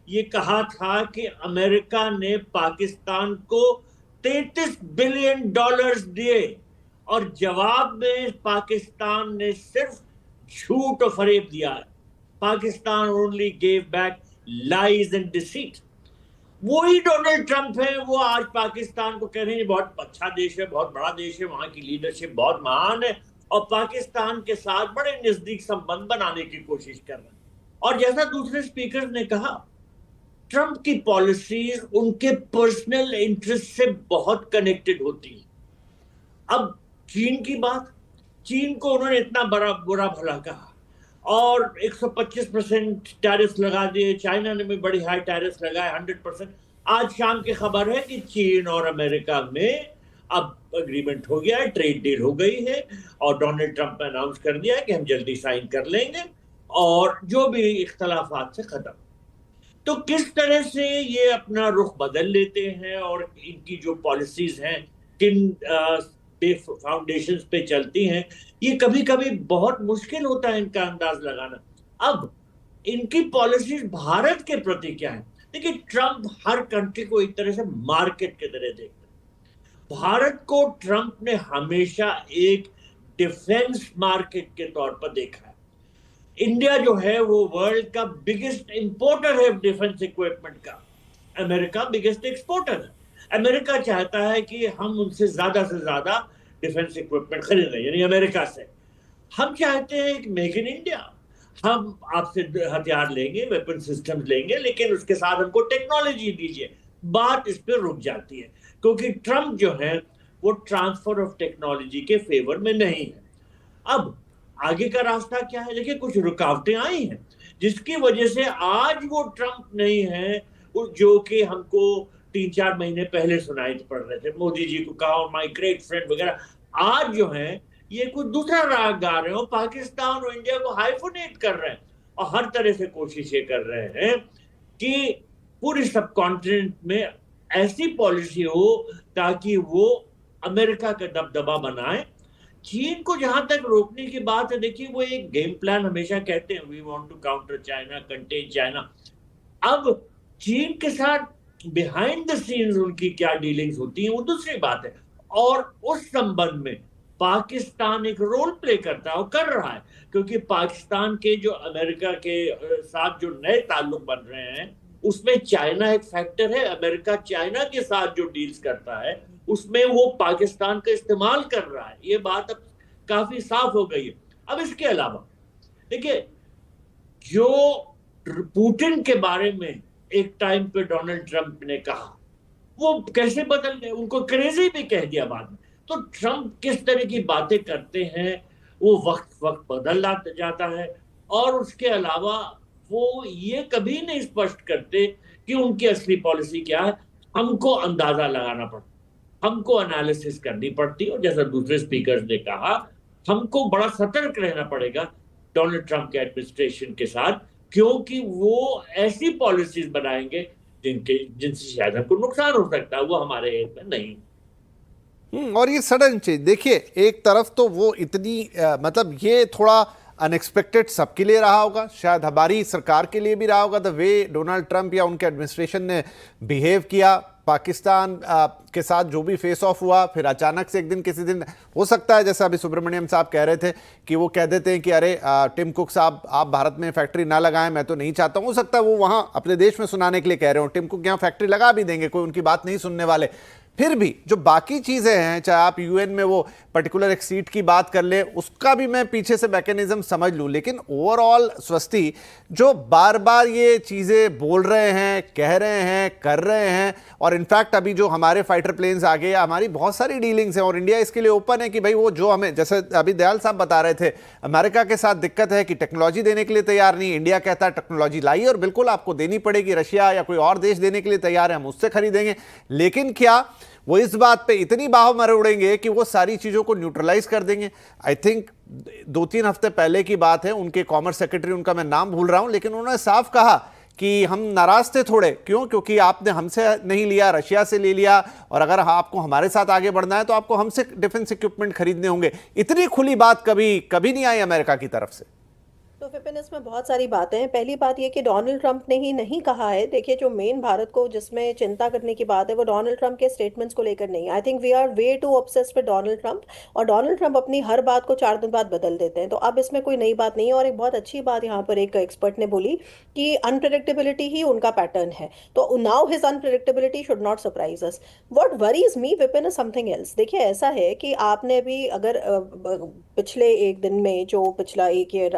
ये कहा था कि अमेरिका ने पाकिस्तान को $33 बिलियन दिए और जवाब में पाकिस्तान ने सिर्फ झूठ और फरेब दिया है। Pakistan only gave back lies and deceit. वही डोनाल्ड ट्रंप है, वो आज पाकिस्तान को कह रहे हैं बहुत अच्छा देश है, बहुत बड़ा देश है, वहां की लीडरशिप बहुत महान है, और पाकिस्तान के साथ बड़े नजदीक संबंध बनाने की कोशिश कर रहे हैं। और जैसा दूसरे स्पीकर ने कहा, ट्रंप की पॉलिसीज उनके पर्सनल इंटरेस्ट से बहुत कनेक्टेड होती हैं। अब चीन की बात, चीन को उन्होंने इतना बड़ा बुरा भला कहा और 125% टैरिफ लगा दिए, चाइना ने भी बड़ी हाई टैरिफ लगाए 100%। आज शाम की खबर है कि चीन और अमेरिका में अब एग्रीमेंट हो गया है, ट्रेड डील हो गई है, और डोनाल्ड ट्रंप ने अनाउंस कर दिया है कि हम जल्दी साइन कर लेंगे और जो भी इख्तलाफात से खत्म। तो किस तरह से ये अपना रुख बदल लेते हैं और इनकी जो पॉलिसीज हैं किन फाउंडेशंस पे चलती हैं, ये कभी कभी बहुत मुश्किल होता है इनका अंदाज लगाना। अब इनकी पॉलिसीज भारत के प्रति क्या है? देखिए, ट्रंप हर कंट्री को एक तरह से मार्केट के तरह देखते हैं। भारत को ट्रंप ने हमेशा एक डिफेंस मार्केट के तौर पर देखा है। इंडिया जो है वो वर्ल्ड का बिगेस्ट इंपोर्टर है डिफेंस इक्विपमेंट का, अमेरिका बिगेस्ट एक्सपोर्टर है। अमेरिका चाहता है कि हम उनसे ज्यादा से ज्यादा डिफेंस इक्विपमेंट खरीदें, यानी अमेरिका से। हम चाहते हैं कि मेक इन इंडिया, हम आपसे हथियार लेंगे, वेपन सिस्टम लेंगे, लेकिन उसके साथ हमको टेक्नोलॉजी दीजिए। बात इस पर रुक जाती है क्योंकि ट्रंप जो है वो ट्रांसफर ऑफ टेक्नोलॉजी के फेवर में नहीं है। अब आगे का रास्ता क्या है? देखिए, कुछ रुकावटें आई हैं जिसकी वजह से आज वो ट्रंप नहीं है जो कि हमको 3-4 महीने पहले सुनाई पड़ रहे थे। मोदी जी को कहा माय ग्रेट फ्रेंड वगैरह, आज जो है ये कुछ दूसरा राग गा रहे हो, पाकिस्तान और इंडिया को हाइफोनेट कर रहे हैं और हर तरह से कोशिशें कर रहे हैं कि पूरी सब कॉन्टिनेंट में ऐसी पॉलिसी हो ताकि वो अमेरिका का दबदबा बनाए। चीन को जहां तक रोकने की बात है, देखिए वो एक गेम प्लान हमेशा कहते हैं, we want to counter China, contain China. अब चीन के साथ बिहाइंड द सीन्स उनकी क्या डीलिंग्स होती हैं वो दूसरी बात है, और उस संबंध में पाकिस्तान एक रोल प्ले करता है और कर रहा है, क्योंकि पाकिस्तान के जो अमेरिका के साथ जो नए ताल्लुक बन रहे हैं उसमें चाइना एक फैक्टर है। अमेरिका चाइना के साथ जो डील्स करता है उसमें वो पाकिस्तान का इस्तेमाल कर रहा है, ये बात अब काफी साफ हो गई है। अब इसके अलावा देखिए, जो पुतिन के बारे में एक टाइम पे डोनाल्ड ट्रंप ने कहा वो कैसे बदल गए, उनको क्रेजी भी कह दिया बाद में। तो ट्रंप किस तरह की बातें करते हैं वो वक्त बदल जाता है, और उसके अलावा वो ये कभी नहीं स्पष्ट करते कि उनकी असली पॉलिसी क्या है। हमको अंदाजा लगाना पड़ता, हमको एनालिसिस करनी पड़ती, और जैसा दूसरे स्पीकर्स ने कहा, हमको बड़ा सतर्क रहना पड़ेगा डोनाल्ड ट्रंप के एडमिनिस्ट्रेशन के साथ, क्योंकि वो ऐसी पॉलिसीज बनाएंगे जिनसे शायद हमको नुकसान हो सकता है, वो हमारे हित में नहीं। और ये सडन चेंज देखिए, एक तरफ तो वो इतनी मतलब ये थोड़ा अनएक्सपेक्टेड सबके लिए रहा होगा, शायद हमारी सरकार के लिए भी रहा होगा, द वे डोनाल्ड ट्रंप या उनके एडमिनिस्ट्रेशन ने बिहेव किया पाकिस्तान के साथ, जो भी फेस ऑफ हुआ, फिर अचानक से एक दिन किसी दिन हो सकता है जैसे अभी सुब्रमण्यम साहब कह रहे थे कि वो कह देते हैं कि अरे टिम कुक साहब आप भारत में फैक्ट्री ना लगाएं, मैं तो नहीं चाहता हूं। हो सकता है वो वहां अपने देश में सुनाने के लिए कह रहे हो, टिम कुक यहां फैक्ट्री लगा भी देंगे, कोई उनकी बात नहीं सुनने वाले। फिर भी जो बाकी चीजें हैं, चाहे आप यूएन में वो पर्टिकुलर एक सीट की बात कर ले, उसका भी मैं पीछे से मैकेनिज्म समझ लूं, लेकिन ओवरऑल स्वस्ति जो बार बार ये चीजें बोल रहे हैं, कह रहे हैं, कर रहे हैं, और इनफैक्ट अभी जो हमारे फाइटर प्लेन्स आ गए, हमारी बहुत सारी डीलिंग्स हैं और इंडिया इसके लिए ओपन है कि भाई वो जो हमें, जैसे अभी दयाल साहब बता रहे थे, अमेरिका के साथ दिक्कत है कि टेक्नोलॉजी देने के लिए तैयार नहीं, इंडिया कहता है टेक्नोलॉजी लाइए और बिल्कुल आपको देनी पड़ेगी, रशिया या कोई और देश देने के लिए तैयार है, हम उससे खरीदेंगे। लेकिन क्या वो इस बात पे इतनी बाह मरोड़ेंगे कि वो सारी चीजों को न्यूट्रलाइज कर देंगे? आई थिंक 2-3 हफ्ते पहले की बात है, उनके कॉमर्स सेक्रेटरी, उनका मैं नाम भूल रहा हूं, लेकिन उन्होंने साफ कहा कि हम नाराज थे थोड़े, क्यों? क्योंकि आपने हमसे नहीं लिया, रशिया से ले लिया, और अगर आपको हमारे साथ आगे बढ़ना है तो आपको हमसे डिफेंस इक्विपमेंट खरीदने होंगे। इतनी खुली बात कभी नहीं आई अमेरिका की तरफ से। तो विपिन, इसमें बहुत सारी बातें हैं। पहली बात ये कि डोनाल्ड ट्रंप ने ही नहीं कहा है। देखिए, जो मेन भारत को जिसमें चिंता करने की बात है वो डोनाल्ड ट्रंप के स्टेटमेंट्स को लेकर नहीं। I think we are way too obsessed with Donald Trump, और डोनाल्ड ट्रंप अपनी हर बात को 4 दिन बाद बदल देते हैं। तो अब इसमें कोई नई बात नहीं है। और एक बहुत अच्छी बात यहाँ पर एक एक्सपर्ट ने बोली कि अनप्रेडिक्टेबिलिटी ही उनका पैटर्न है, तो now his unpredictability should not surprise us. What worries me Vipin is something else. देखिए, ऐसा है कि आपने भी अगर पिछले एक दिन में, जो पिछला एक ये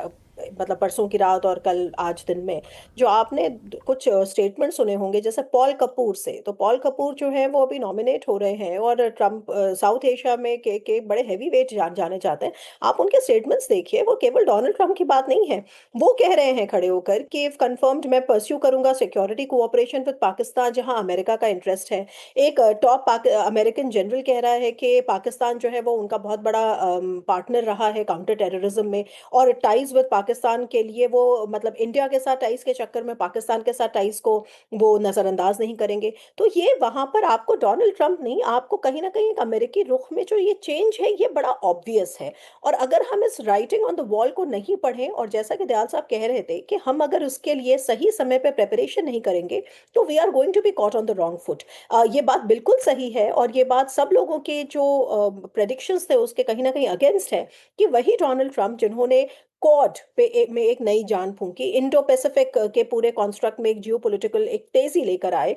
मतलब परसों की रात और कल आज दिन में जो आपने कुछ स्टेटमेंट सुने होंगे, जैसे पॉल कपूर से, तो पॉल कपूर जो है वो अभी नॉमिनेट हो रहे हैं और ट्रंप साउथ एशिया में के बड़े हैवी वेट जाने चाहते हैं। आप उनके स्टेटमेंट्स देखिए, वो केवल डोनाल्ड ट्रंप की बात नहीं है। वो कह रहे हैं खड़े होकर कि इफ कंफर्म्ड मैं परस्यू करूंगा सिक्योरिटी कोऑपरेशन विद पाकिस्तान, जहां अमेरिका का इंटरेस्ट है। एक टॉप अमेरिकन जनरल कह रहा है कि पाकिस्तान जो है वो उनका बहुत बड़ा पार्टनर रहा है काउंटर टेररिज्म में, और टाइज विद पाकिस्तान के लिए वो मतलब इंडिया के साथ टाइज के चक्कर में पाकिस्तान के साथ टाइज को वो नजरअंदाज नहीं करेंगे। तो ये वहां पर आपको डोनाल्ड ट्रंप नहीं, आपको कहीं ना कहीं एक अमेरिकी रुख में जो ये चेंज है ये बड़ा ऑब्वियस है। और अगर हम इस राइटिंग ऑन द वॉल को नहीं पढ़ें, और जैसा कि दयाल साहब कह रहे थे कि हम अगर उसके लिए सही समय पे प्रिपरेशन नहीं करेंगे तो we are going to be caught on the wrong foot. ये बात बिल्कुल सही है, और ये बात सब लोगों के जो प्रेडिक्शंस थे उसके कहीं ना कहीं अगेंस्ट है कि वही डोनाल्ड ट्रंप जिन्होंने क्वाड में एक नई जान फूंकी, इंडो पैसिफिक के पूरे कॉन्स्ट्रक्ट में एक जियोपॉलिटिकल एक तेजी लेकर आए,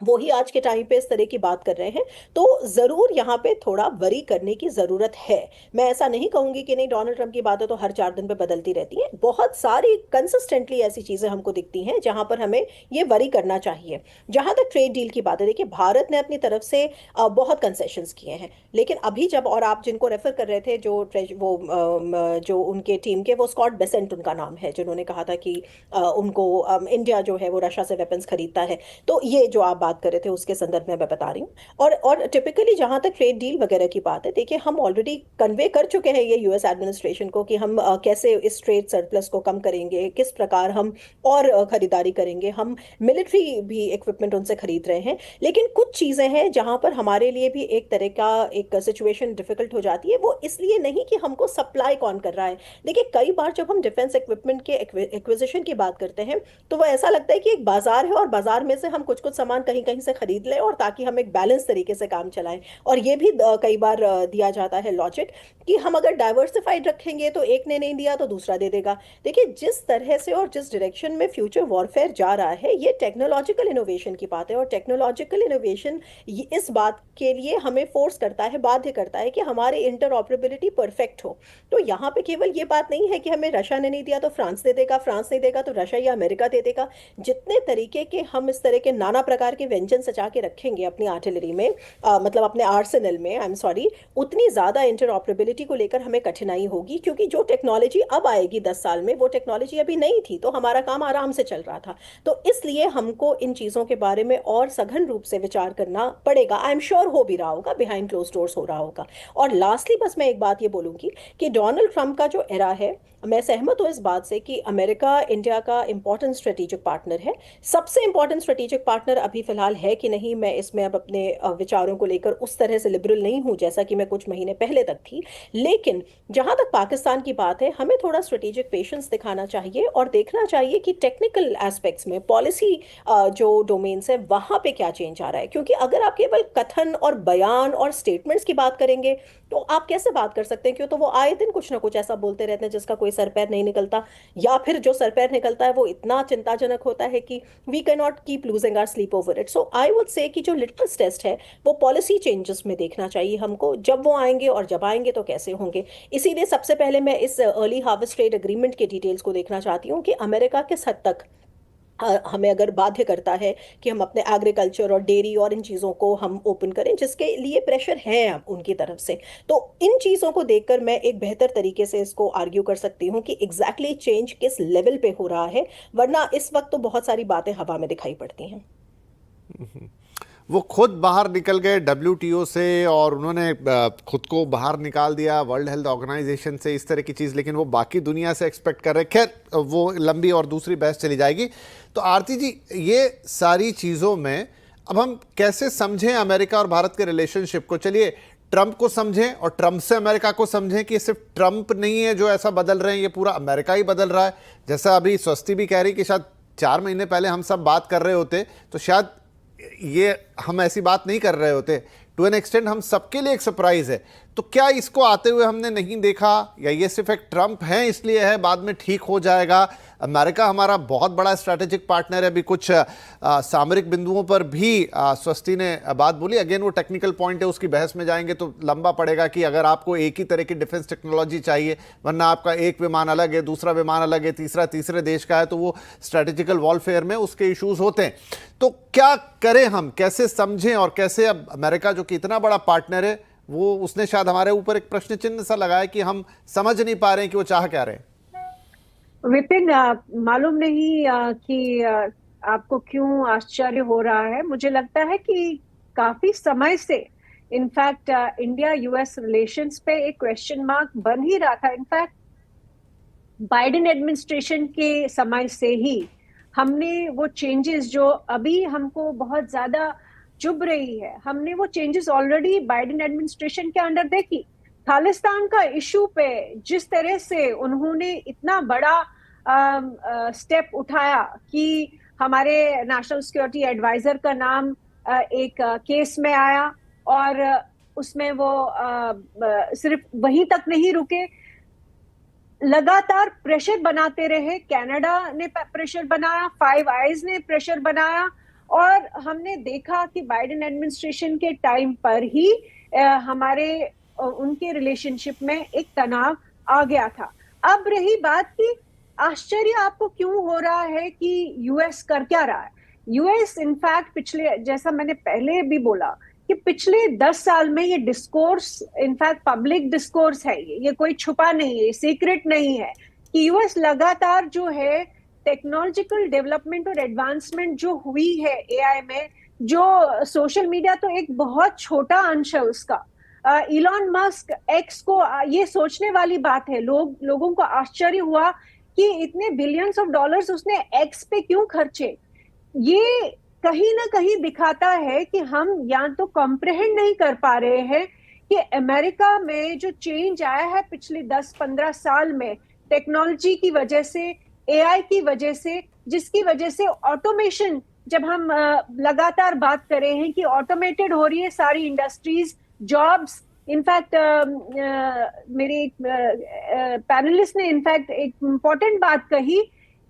वो ही आज के टाइम पे इस तरह की बात कर रहे हैं। तो जरूर यहाँ पे थोड़ा वरी करने की जरूरत है। मैं ऐसा नहीं कहूंगी कि नहीं, डोनाल्ड ट्रंप की बातें तो हर 4 दिन पे बदलती रहती हैं, बहुत सारी कंसिस्टेंटली ऐसी चीजें हमको दिखती हैं जहां पर हमें ये वरी करना चाहिए। जहां तक ट्रेड डील की बात है, देखिए भारत ने अपनी तरफ से बहुत कंसेशंस किए हैं, लेकिन अभी जब, और आप जिनको रेफर कर रहे थे जो उनके टीम के, वो स्कॉट बेसेंट उनका नाम है, जिन्होंने कहा था कि उनको इंडिया जो है वो रशिया से वेपन्स खरीदता है। तो ये जो आप बात कर रहे थे उसके संदर्भ में मैं बता रही हूँ। और टिपिकली जहां तक ट्रेड डील वगैरह की बात है, देखिए हम ऑलरेडी कन्वे कर चुके हैं ये यूएस एडमिनिस्ट्रेशन को कि हम कैसे इस ट्रेड सरप्लस को कम करेंगे, किस प्रकार हम और खरीदारी करेंगे। हम मिलिट्री भी इक्विपमेंट उनसे खरीद रहे हैं, लेकिन कुछ चीजें हैं जहां पर हमारे लिए भी एक तरह का एक सिचुएशन डिफिकल्ट हो जाती है। वो इसलिए नहीं कि हमको सप्लाई कौन कर रहा है। देखिए, कई बार जब हम डिफेंस इक्विपमेंट के एक्विजिशन की बात करते हैं तो वो ऐसा लगता है कि एक बाजार है और बाजार में से हम कुछ कुछ सामान कहीं कहीं से खरीद लें, और ताकि हम एक बैलेंस तरीके से काम चलाएं। और ये भी कई बार दिया जाता है लॉजिक कि हम अगर डाइवर्सिफाइड रखेंगे तो एक ने नहीं दिया तो दूसरा दे देगा। देखिए, जिस तरह से और जिस डायरेक्शन में फ्यूचर वॉरफेयर जा रहा है, ये टेक्नोलॉजिकल इनोवेशन की बात है, और टेक्नोलॉजिकल इनोवेशन इस बात के लिए हमें फोर्स करता है, बाध्य करता है कि हमारी इंटरऑपरेबिलिटी परफेक्ट हो। तो यहाँ पे केवल ये बात नहीं है कि हमें रशिया ने नहीं दिया तो फ्रांस दे देगा, फ्रांस नहीं देगा तो रशिया या अमेरिका दे देगा। जितने तरीके के हम इस तरह के नाना प्रकार के व्यंजन सजा के रखेंगे अपनी आर्टिलरी में, मतलब अपने आर्सेनल में, आई एम सॉरी, उतनी ज्यादा इंटरऑपरेबिलिटी को लेकर हमें कठिनाई होगी। क्योंकि जो टेक्नोलॉजी अब आएगी 10 साल में, वो टेक्नोलॉजी अभी नहीं थी, तो हमारा काम आराम से चल रहा था। तो इसलिए हमको इन चीजों के बारे में और सघन रूप से विचार करना पड़ेगा। आई एम श्योर हो भी रहा होगा, बिहाइंड क्लोज डोर्स हो रहा होगा। और लास्टली बस मैं एक बात ये बोलूंगी कि डोनाल्ड ट्रंप का जो एरा है, मैं सहमत हूं इस बात से कि अमेरिका इंडिया का इंपॉर्टेंट स्ट्रेटेजिक पार्टनर है। सबसे इंपॉर्टेंट स्ट्रेटेजिक पार्टनर अभी फिलहाल है कि नहीं, मैं इसमें अब अपने विचारों को लेकर उस तरह से लिबरल नहीं हूं जैसा कि मैं कुछ महीने पहले तक थी। लेकिन जहां तक पाकिस्तान की बात है, हमें थोड़ा स्ट्रेटेजिक पेशेंस दिखाना चाहिए और देखना चाहिए कि टेक्निकल एस्पेक्ट्स में पॉलिसी जो डोमेन्स है वहां पे क्या चेंज आ रहा है। क्योंकि अगर आप केवल कथन और बयान और स्टेटमेंट्स की बात करेंगे तो आप कैसे बात कर सकते हैं? क्यों तो वो आए दिन कुछ ना कुछ ऐसा बोलते रहते हैं जिसका कोई सर पैर नहीं निकलता, या फिर जो सर पैर निकलता है वो इतना चिंताजनक होता है कि we can not keep losing our sleep over it. So I would say कि जो लिटमस टेस्ट है वो पॉलिसी चेंजेस में देखना चाहिए हमको, जब वो आएंगे और जब आएंगे तो कैसे होंगे। इसीलिए सबसे पहले मैं इस अर्ली हार्वेस्ट ट्रेड एग्रीमेंट के डिटेल्स को देखना चाहती हूँ कि अमेरिका किस हद तक हमें अगर बाध्य करता है कि हम अपने एग्रीकल्चर और डेयरी और इन चीज़ों को हम ओपन करें, जिसके लिए प्रेशर है अब उनकी तरफ से। तो इन चीज़ों को देखकर मैं एक बेहतर तरीके से इसको आर्ग्यू कर सकती हूँ कि एग्जैक्टली चेंज किस लेवल पे हो रहा है, वरना इस वक्त तो बहुत सारी बातें हवा में दिखाई पड़ती हैं। वो खुद बाहर निकल गए WTO से और उन्होंने खुद को बाहर निकाल दिया वर्ल्ड हेल्थ ऑर्गेनाइजेशन से, इस तरह की चीज़, लेकिन वो बाकी दुनिया से एक्सपेक्ट कर रहे। खैर वो लंबी और दूसरी बहस चली जाएगी। तो आरती जी, ये सारी चीज़ों में अब हम कैसे समझें अमेरिका और भारत के रिलेशनशिप को? चलिए ट्रंप को समझें और ट्रंप से अमेरिका को समझें कि सिर्फ ट्रंप नहीं है जो ऐसा बदल रहे हैं, ये पूरा अमेरिका ही बदल रहा है। जैसा अभी स्वस्ति भी कह रही कि शायद 4 महीने पहले हम सब बात कर रहे होते तो शायद ये हम ऐसी बात नहीं कर रहे होते। टू एन एक्सटेंट हम सबके लिए एक सरप्राइज है। तो क्या इसको आते हुए हमने नहीं देखा, या ये सिर्फ एक ट्रंप है इसलिए है, बाद में ठीक हो जाएगा? अमेरिका हमारा बहुत बड़ा स्ट्रैटेजिक पार्टनर है। अभी कुछ सामरिक बिंदुओं पर भी स्वस्ति ने बात बोली। अगेन वो टेक्निकल पॉइंट है, उसकी बहस में जाएंगे तो लंबा पड़ेगा कि अगर आपको एक ही तरह की डिफेंस टेक्नोलॉजी चाहिए, वरना आपका एक विमान अलग है, दूसरा विमान अलग है, तीसरा तीसरे देश का है, तो वो स्ट्रैटेजिकल वॉरफेयर में उसके इश्यूज होते हैं। तो क्या करें हम, कैसे समझें, और कैसे अब अमेरिका जो कि इतना बड़ा पार्टनर है, वो उसने शायद हमारे ऊपर एक प्रश्न चिन्ह सा लगाया कि हम समझ नहीं पा रहे हैं कि वो चाह क्या रहे हैं। विपिन, मालूम नहीं कि आपको क्यों आश्चर्य हो रहा है। मुझे लगता है कि काफी समय से इनफैक्ट इंडिया यूएस रिलेशंस पे एक क्वेश्चन मार्क बन ही रहा था। इनफैक्ट बाइडेन एडमिनिस्ट्रेशन के समय से ही हमने वो चेंजेस जो अभी हमको बहुत ज्यादा चुभ रही है, हमने वो चेंजेस ऑलरेडी बाइडेन एडमिनिस्ट्रेशन के अंडर देखी। खालिस्तान का इशू पे जिस तरह से उन्होंने इतना बड़ा स्टेप उठाया कि हमारे नेशनल सिक्योरिटी एडवाइजर का नाम एक केस में आया, और उसमें वो सिर्फ वहीं तक नहीं रुके, लगातार प्रेशर बनाते रहे। कनाडा ने प्रेशर बनाया, फाइव आइज ने प्रेशर बनाया, और हमने देखा कि बाइडेन एडमिनिस्ट्रेशन के टाइम पर ही हमारे उनके रिलेशनशिप में एक तनाव आ गया था। अब रही बात कि आश्चर्य आपको क्यों हो रहा है कि यूएस कर क्या रहा है। यूएस इनफैक्ट पिछले, जैसा मैंने पहले भी बोला कि पिछले 10 साल में ये डिस्कोर्स, इनफैक्ट पब्लिक डिस्कोर्स है, ये कोई छुपा नहीं है, सीक्रेट नहीं है कि यूएस लगातार जो है टेक्नोलॉजिकल डेवलपमेंट और एडवांसमेंट जो हुई है एआई में, जो सोशल मीडिया तो एक बहुत छोटा अंश है उसका। इलॉन मस्क एक्स को, ये सोचने वाली बात है, लोगों को आश्चर्य हुआ कि इतने बिलियंस ऑफ डॉलर्स उसने एक्स पे क्यों खर्चे। ये कहीं ना कहीं दिखाता है कि हम या तो कॉम्प्रिहेंड नहीं कर पा रहे हैं कि अमेरिका में जो चेंज आया है पिछले 10-15 साल में टेक्नोलॉजी की वजह से, एआई की वजह से, जिसकी वजह से ऑटोमेशन, जब हम लगातार बात कर रहे हैं कि ऑटोमेटेड हो रही है सारी इंडस्ट्रीज, जॉब्स। इनफैक्ट मेरे पैनलिस्ट ने इनफैक्ट एक इम्पोर्टेंट बात कही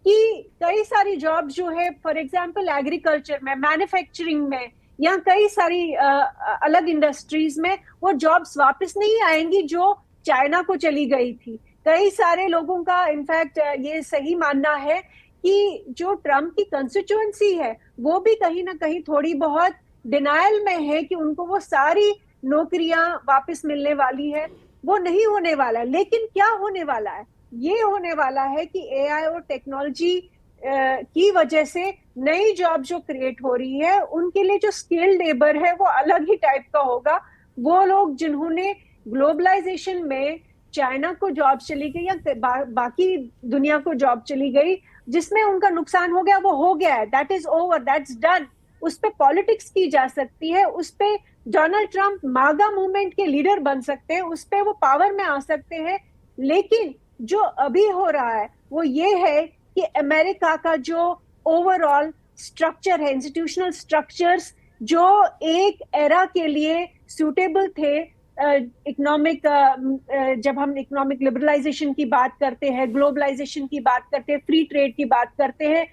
कि कई सारी जॉब्स जो है, फॉर एग्जांपल एग्रीकल्चर में, मैन्युफैक्चरिंग में, या कई सारी अलग इंडस्ट्रीज में वो जॉब्स वापस नहीं आएंगी जो चाइना को चली गई थी। कई सारे लोगों का इनफैक्ट ये सही मानना है कि जो ट्रम्प की कंस्टिट्यूएंसी है वो भी कहीं ना कहीं थोड़ी बहुत डिनायल में है कि उनको वो सारी नौकरियां वापस मिलने वाली है। वो नहीं होने वाला। लेकिन क्या होने वाला है? ये होने वाला है कि एआई और टेक्नोलॉजी की वजह से नई जॉब जो क्रिएट हो रही है, उनके लिए जो स्किल्ड लेबर है वो अलग ही टाइप का होगा। वो लोग जिन्होंने ग्लोबलाइजेशन में चाइना को जॉब चली गई या बाकी दुनिया को जॉब चली गई, जिसमें उनका नुकसान हो गया, वो हो गया है, that is over, that's done. उस पे पॉलिटिक्स की जा सकती है, उस पे डोनाल्ड ट्रंप मागा मूवमेंट के लीडर बन सकते हैं, उस पे वो पावर में आ सकते हैं। लेकिन जो अभी हो रहा है वो ये है कि अमेरिका का जो ओवरऑल स्ट्रक्चर है, इंस्टीट्यूशनल स्ट्रक्चर्स जो एक एरा के लिए सूटेबल थे, इकोनॉमिक जब हम इकोनॉमिक लिबरलाइजेशन की बात करते हैं, ग्लोबलाइजेशन की बात करते हैं, फ्री ट्रेड की बात करते हैं,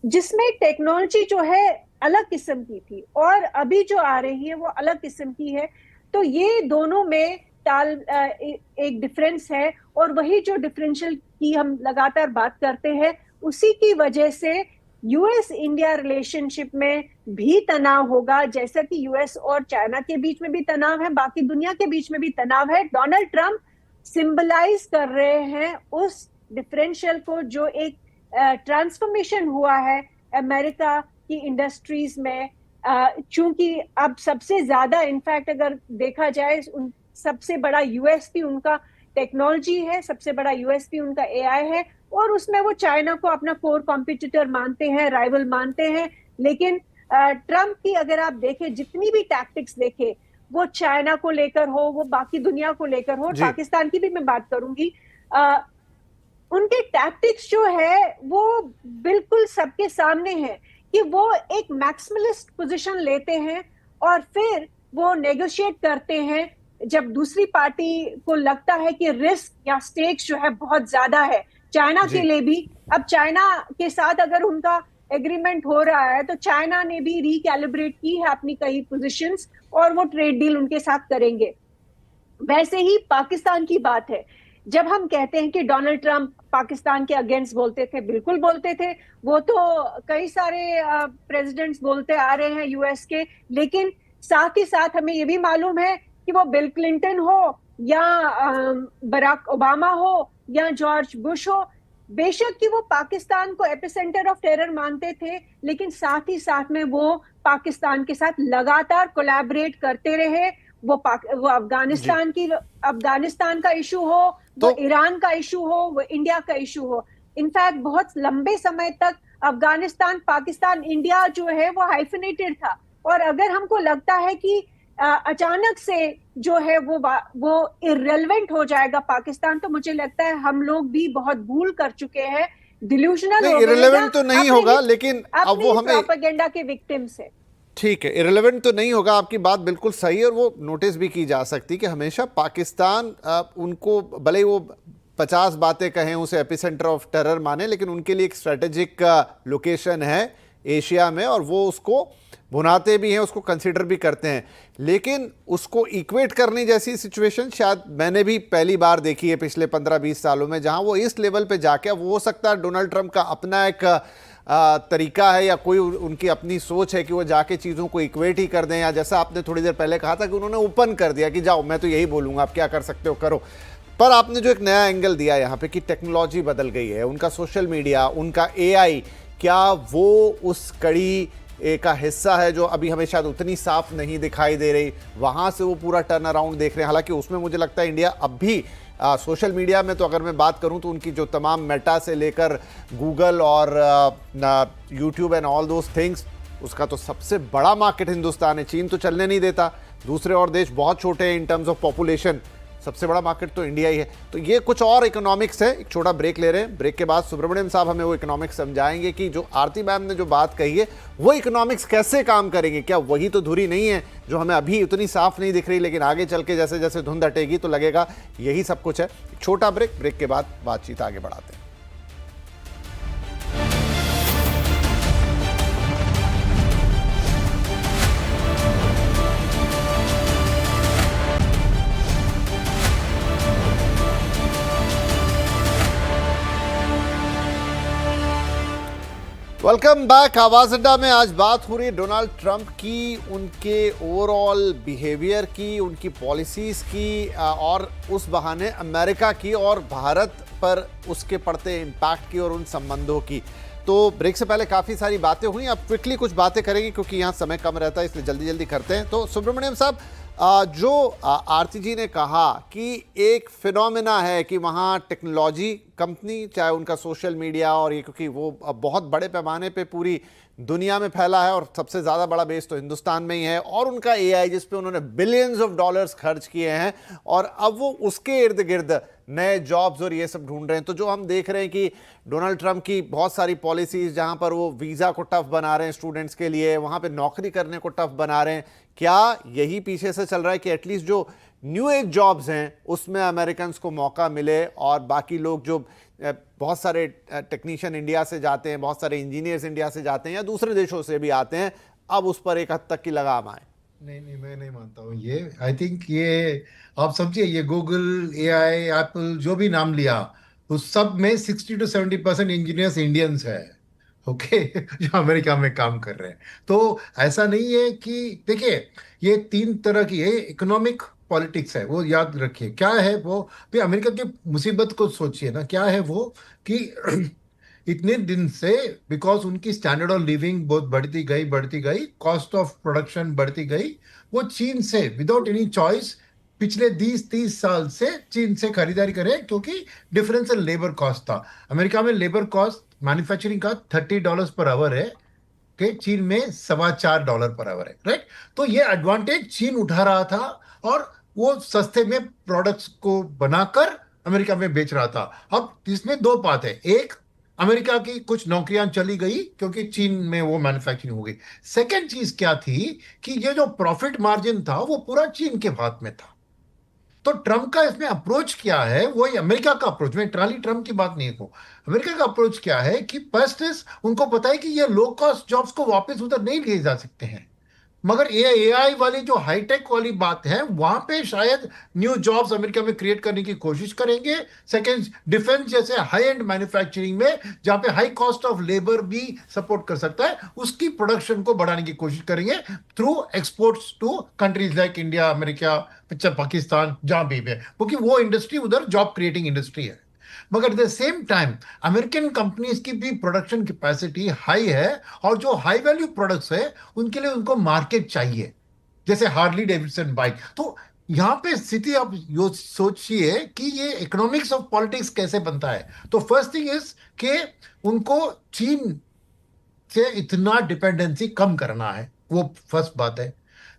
जिसमें टेक्नोलॉजी जो है अलग किस्म की थी और अभी जो आ रही है वो अलग किस्म की है। तो ये दोनों में एक डिफरेंस है और वही जो डिफरेंशियल की हम लगातार बात करते हैं, उसी की वजह से यूएस इंडिया रिलेशनशिप में भी तनाव होगा। जैसा कि यूएस और चाइना के बीच में भी तनाव है, बाकी दुनिया के बीच में भी तनाव है। डोनाल्ड ट्रंप सिंबलाइज कर रहे हैं उस डिफरेंशियल को, जो एक ट्रांसफॉर्मेशन हुआ है अमेरिका की इंडस्ट्रीज में। चूंकि अब सबसे ज्यादा, इनफैक्ट अगर देखा जाए, सबसे बड़ा यूएसपी उनका टेक्नोलॉजी है, सबसे बड़ा यूएसपी उनका एआई है, और उसमें वो चाइना को अपना कोर कॉम्पिटिटर मानते हैं, राइवल मानते हैं। लेकिन ट्रंप की अगर आप देखें, जितनी भी टैक्टिक्स देखें, वो चाइना को लेकर हो, वो बाकी दुनिया को लेकर हो, पाकिस्तान की भी मैं बात करूंगी, उनके टैक्टिक्स जो है वो बिल्कुल सबके सामने है कि वो एक मैक्सिमलिस्ट पोजीशन लेते हैं और फिर वो नेगोशिएट करते हैं जब दूसरी पार्टी को लगता है कि रिस्क या स्टेक्स जो है बहुत ज्यादा है चाइना के लिए भी। अब चाइना के साथ अगर उनका एग्रीमेंट हो रहा है तो चाइना ने भी रिकैलिब्रेट की है अपनी कई पोजीशंस और वो ट्रेड डील उनके साथ करेंगे। वैसे ही पाकिस्तान की बात है, जब हम कहते हैं कि डोनाल्ड ट्रंप पाकिस्तान के अगेंस्ट बोलते थे, बिल्कुल बोलते थे, वो तो कई सारे प्रेसिडेंट्स बोलते आ रहे हैं यूएस के, लेकिन साथ ही साथ हमें ये भी मालूम है कि वो बिल क्लिंटन हो या बराक ओबामा हो या जॉर्ज बुश हो, बेशक कि वो पाकिस्तान को एपिसेंटर ऑफ टेरर मानते थे, लेकिन साथ ही साथ में वो पाकिस्तान के साथ लगातार कोलैबोरेट करते रहे। वो अफगानिस्तान का इशू हो, वो ईरान का इशू हो, वो इंडिया का इशू हो, इनफैक्ट बहुत लंबे समय तक अफगानिस्तान, पाकिस्तान, इंडिया जो है वो हाइफिनेटेड था। और अगर हमको लगता है कि अचानक से जो है वो इररेलेवेंट हो जाएगा पाकिस्तान, तो मुझे लगता है हम लोग भी बहुत भूल कर चुके हैं, डिल्यूशनल हो गए। इररेलेवेंट तो नहीं होगा, लेकिन अब वो हमें प्रोपेगेंडा के विक्टिम्स है। ठीक है, इररिलेवेंट तो नहीं होगा, आपकी बात बिल्कुल सही है और वो नोटिस भी की जा सकती कि हमेशा पाकिस्तान उनको भले ही वो 50 बातें कहें, उसे एपिसेंटर ऑफ टेरर माने, लेकिन उनके लिए एक स्ट्रेटेजिक लोकेशन है एशिया में और वो उसको भुनाते भी हैं, उसको कंसिडर भी करते हैं। लेकिन उसको इक्वेट करने जैसी सिचुएशन शायद मैंने भी पहली बार देखी है पिछले 15-20 सालों में, जहां वो इस लेवल पे जाके, वो हो सकता है डोनाल्ड ट्रंप का अपना एक तरीका है या कोई उनकी अपनी सोच है कि वो जाके चीज़ों को इक्वेट ही कर दें, या जैसा आपने थोड़ी देर पहले कहा था कि उन्होंने ओपन कर दिया कि जाओ मैं तो यही बोलूँगा, आप क्या कर सकते हो करो। पर आपने जो एक नया एंगल दिया यहाँ पे कि टेक्नोलॉजी बदल गई है, उनका सोशल मीडिया, उनका एआई, क्या वो उस कड़ी का हिस्सा है जो अभी हमें शायद उतनी साफ नहीं दिखाई दे रही, वहाँ से वो पूरा टर्न अराउंड देख रहे हैं। हालांकि उसमें मुझे लगता है इंडिया अब भी सोशल मीडिया में, तो अगर मैं बात करूं तो उनकी जो तमाम मेटा से लेकर गूगल और YouTube and all those things, उसका तो सबसे बड़ा मार्केट हिंदुस्तान है, चीन तो चलने नहीं देता, दूसरे और देश बहुत छोटे हैं इन टर्म्स ऑफ पॉपुलेशन, सबसे बड़ा मार्केट तो इंडिया ही है। तो ये कुछ और इकोनॉमिक्स है। एक छोटा ब्रेक ले रहे हैं, ब्रेक के बाद सुब्रमण्यम साहब हमें वो इकोनॉमिक्स समझाएंगे कि जो आरती मैम ने जो बात कही है वो इकोनॉमिक्स कैसे काम करेंगे, क्या वही तो धुरी नहीं है जो हमें अभी उतनी साफ नहीं दिख रही, लेकिन आगे चल के जैसे जैसे धुंध हटेगी तो लगेगा यही सब कुछ है। छोटा ब्रेक, ब्रेक के बाद बातचीत आगे बढ़ाते हैं। Welcome back. आवाज अड्डा में आज बात हो रही है डोनाल्ड ट्रंप की, उनके ओवरऑल बिहेवियर की, उनकी पॉलिसीज की और उस बहाने अमेरिका की और भारत पर उसके पड़ते इम्पैक्ट की और उन संबंधों की। तो ब्रेक से पहले काफ़ी सारी बातें हुई, अब क्विकली कुछ बातें करेंगे क्योंकि यहाँ समय कम रहता है, इसलिए जल्दी जल्दी करते हैं। तो सुब्रमण्यम साहब, जो आरती जी ने कहा कि एक फिनोमेना है कि वहाँ टेक्नोलॉजी कंपनी, चाहे उनका सोशल मीडिया और ये, क्योंकि वो बहुत बड़े पैमाने पे पूरी दुनिया में फैला है और सबसे ज़्यादा बड़ा बेस तो हिंदुस्तान में ही है, और उनका एआई जिस पे उन्होंने बिलियंस ऑफ डॉलर्स खर्च किए हैं, और अब वो उसके इर्द गिर्द नए जॉब्स और ये सब ढूंढ रहे हैं। तो जो हम देख रहे हैं कि डोनाल्ड ट्रंप की बहुत सारी पॉलिसीज जहां पर वो वीज़ा को टफ बना रहे हैं स्टूडेंट्स के लिए, वहां पे नौकरी करने को टफ बना रहे हैं, क्या यही पीछे से चल रहा है कि एटलीस्ट जो न्यू एज जॉब्स हैं उसमें अमेरिकन को मौका मिले, और बाकी लोग जो बहुत सारे टेक्नीशियन इंडिया से जाते हैं, बहुत सारे इंजीनियर्स इंडिया से जाते हैं या दूसरे देशों से भी आते हैं, अब उस पर एक हद तक की लगाम आए? नहीं नहीं, मैं नहीं मानता हूँ ये। आई थिंक ये आप समझिए, ये गूगल, एआई, एप्पल, जो भी नाम लिया, उस सब में 60 to 70% इंजीनियर्स इंडियंस है। ओके जो अमेरिका में काम कर रहे हैं। तो ऐसा नहीं है कि, देखिए, ये तीन तरह की है, इकोनॉमिक पॉलिटिक्स है, वो याद रखिए। क्या है वो भी, अमेरिका की मुसीबत को सोचिए ना, क्या है वो कि इतने दिन से, बिकॉज उनकी स्टैंडर्ड ऑफ लिविंग बहुत बढ़ती गई, कॉस्ट ऑफ प्रोडक्शन बढ़ती गई, वो चीन से विदाउट एनी चॉइस पिछले 20-30 साल से चीन से खरीदारी करें, क्योंकि डिफरेंशियल लेबर कॉस्ट था। अमेरिका में लेबर कॉस्ट मैन्युफैक्चरिंग का $30 पर आवर है, कि चीन में $4.25 पर आवर है, राइट। तो ये एडवांटेज चीन उठा रहा था, और वो सस्ते में प्रोडक्ट्स को बनाकर अमेरिका में बेच रहा था। अब इसमें दो बात है, एक, अमेरिका की कुछ नौकरियां चली गई क्योंकि चीन में वो मैन्युफैक्चरिंग हो गई। सेकेंड चीज क्या थी कि ये जो प्रॉफिट मार्जिन था वो पूरा चीन के हाथ में था। तो ट्रंप का इसमें अप्रोच क्या है, वही अमेरिका का अप्रोच, मैं ट्राली ट्रंप की बात नहीं कहूं, अमेरिका का अप्रोच क्या है कि फर्स्ट इज, उनको पता है कि ये लो कॉस्ट जॉब्स को वापस उधर नहीं लिए जा सकते हैं, मगर ये एआई वाली जो हाईटेक वाली बात है, वहां पे शायद न्यू जॉब्स अमेरिका में क्रिएट करने की कोशिश करेंगे। सेकंड, डिफेंस जैसे हाई एंड मैन्युफैक्चरिंग में, जहां पे हाई कॉस्ट ऑफ लेबर भी सपोर्ट कर सकता है, उसकी प्रोडक्शन को बढ़ाने की कोशिश करेंगे through exports to countries like India, America, Pakistan, जहां भी है, क्योंकि वो इंडस्ट्री उधर जॉब क्रिएटिंग इंडस्ट्री है। मगर at the same time American companies की भी प्रोडक्शन कैपेसिटी हाई है, और जो हाई वैल्यू प्रोडक्ट्स है उनके लिए उनको मार्केट चाहिए, जैसे हार्ली डेविडसन बाइक। तो यहां पे स्थिति आप यो सोचिए कि ये इकोनॉमिक्स ऑफ पॉलिटिक्स कैसे बनता है। तो फर्स्ट थिंग इज कि उनको चीन से इतना डिपेंडेंसी कम करना है, वो फर्स्ट बात है।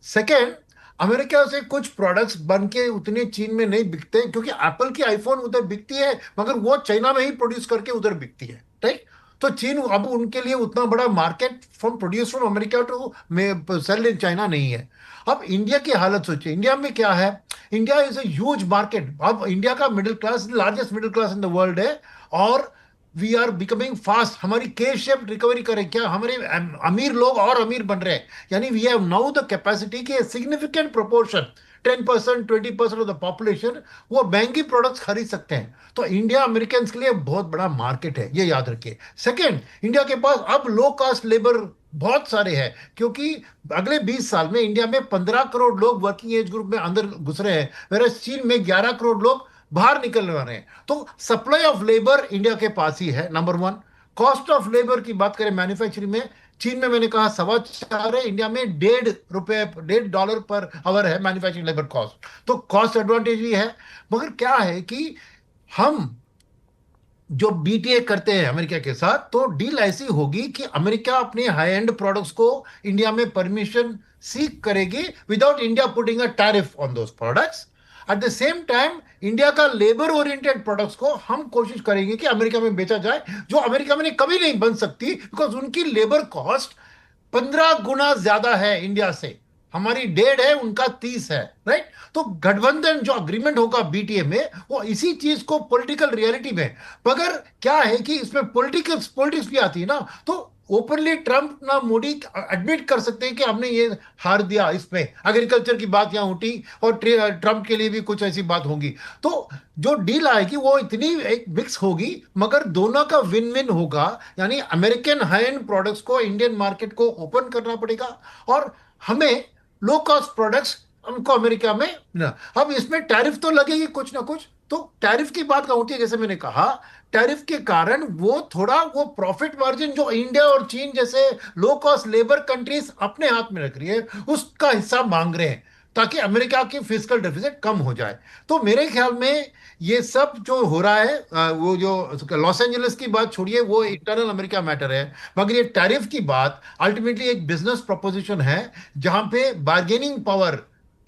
सेकेंड, अमेरिका से कुछ प्रोडक्ट्स बन के उतने चीन में नहीं बिकते, क्योंकि एप्पल की आईफोन उधर बिकती है, मगर वो चाइना में ही प्रोड्यूस करके उधर बिकती है, राइट। तो चीन अब उनके लिए उतना बड़ा market from produce from America to sell in China नहीं है। अब इंडिया की हालत सोचिए, इंडिया में क्या है, India is a huge market. अब इंडिया का middle class largest middle class in the world है, और वी आर बिकमिंग फास्ट, हमारी के शेप रिकवरी करें क्या, हमारे अमीर लोग और अमीर बन रहे हैं, यानी we have now the capacity कि significant proportion 10% 20% of the population वो महंगी प्रोडक्ट्स खरीद सकते हैं। तो इंडिया अमेरिकन के लिए बहुत बड़ा मार्केट है, ये याद रखिए। सेकेंड, इंडिया के पास अब लो कास्ट लेबर बहुत सारे हैं, क्योंकि अगले 20 साल में इंडिया में 15 करोड़ लोग वर्किंग एज ग्रुप में अंदर घुस रहे हैं, वेरस चीन में 11 करोड़ लोग बाहर निकलने वाले हैं। तो सप्लाई ऑफ लेबर इंडिया के पास ही है, number one. Cost of labour की बात करें मैन्युफैक्चरिंग में, चीन में मैंने कहा $4.25 है, इंडिया में $1.50 पर आवर है मैन्युफैक्चरिंग लेबर कॉस्ट। तो कॉस्ट एडवांटेज भी है। मगर क्या है कि हम जो बीटीए करते हैं अमेरिका के साथ, तो डील ऐसी होगी कि अमेरिका अपने हाई एंड प्रोडक्ट्स को इंडिया में परमिशन सीक करेगी without India putting a tariff on those products. At the same time India का लेबर ओरिएंटेड प्रोडक्ट्स को हम कोशिश करेंगे कि अमेरिका में बेचा जाए, जो अमेरिका में कभी नहीं बन सकती, बिकॉज उनकी लेबर कॉस्ट 15 गुना ज्यादा है इंडिया से, हमारी 1.5 है, उनका 30 है, राइट। तो गठबंधन जो अग्रीमेंट होगा बीटीए में, वो इसी चीज को पॉलिटिकल रियलिटी में, मगर क्या है कि इसमें पॉलिटिक्स भी आती है ना, तो ओपनली ट्रंप ना मोदी एडमिट कर सकते हैं कि हमने ये हार दिया। इसमें एग्रीकल्चर की बात यहाँ उठी, और ट्रंप के लिए भी कुछ ऐसी बात होगी। तो जो डील आएगी वो इतनी एक मिक्स होगी, मगर दोनों का विन विन होगा, यानी अमेरिकन हाई एंड प्रोडक्ट्स को इंडियन मार्केट को ओपन करना पड़ेगा, और हमें लो कॉस्ट प्रोडक्ट्स हमको अमेरिका में ना। अब इसमें टैरिफ तो लगेगी कुछ ना कुछ, तो टैरिफ की बात होती है, जैसे मैंने कहा, टैरिफ के कारण वो थोड़ा वो प्रॉफिट मार्जिन जो इंडिया और चीन जैसे लो कॉस्ट लेबर कंट्रीज अपने हाथ में रख रही है, उसका हिस्सा मांग रहे हैं। ताकि अमेरिका की फिस्कल डेफिसिट कम हो जाए। तो मेरे ख्याल में ये सब जो हो रहा है, वो जो लॉस एंजलिस की बात छोड़िए, वो इंटरनल अमेरिका मैटर है, मगर ये टैरिफ की बात अल्टीमेटली एक बिजनेस प्रपोजिशन है जहां पे बार्गेनिंग पावर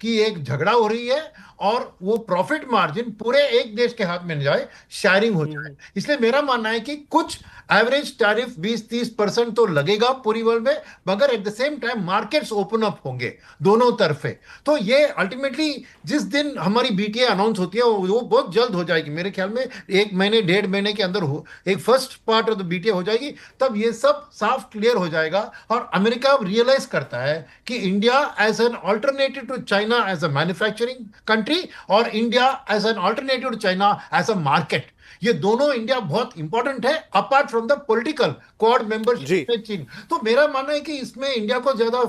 की एक झगड़ा हो रही है, और वो प्रॉफिट मार्जिन पूरे एक देश के हाथ में न जाए, शेयरिंग हो जाए। इसलिए मेरा मानना है कि कुछ एवरेज टैरिफ 20-30% तो लगेगा पूरी वर्ल्ड में, मगर at the same time markets open up होंगे दोनों तरफे। तो ये अल्टीमेटली जिस दिन हमारी बीटीए अनाउंस होती है वो बहुत जल्द हो जाएगी, मेरे ख्याल में 1 महीने 1.5 महीने के अंदर एक first part of the BTA हो जाएगी, तब ये सब साफ क्लियर हो जाएगा। और अमेरिका रियलाइज करता है कि India as an alternative to China as a manufacturing country, और India as an alternative to China as a market, ये दोनों इंडिया बहुत इंपॉर्टेंट है apart from the political Quad membership में चीन। तो मेरा मानना है कि इसमें इंडिया को ज्यादा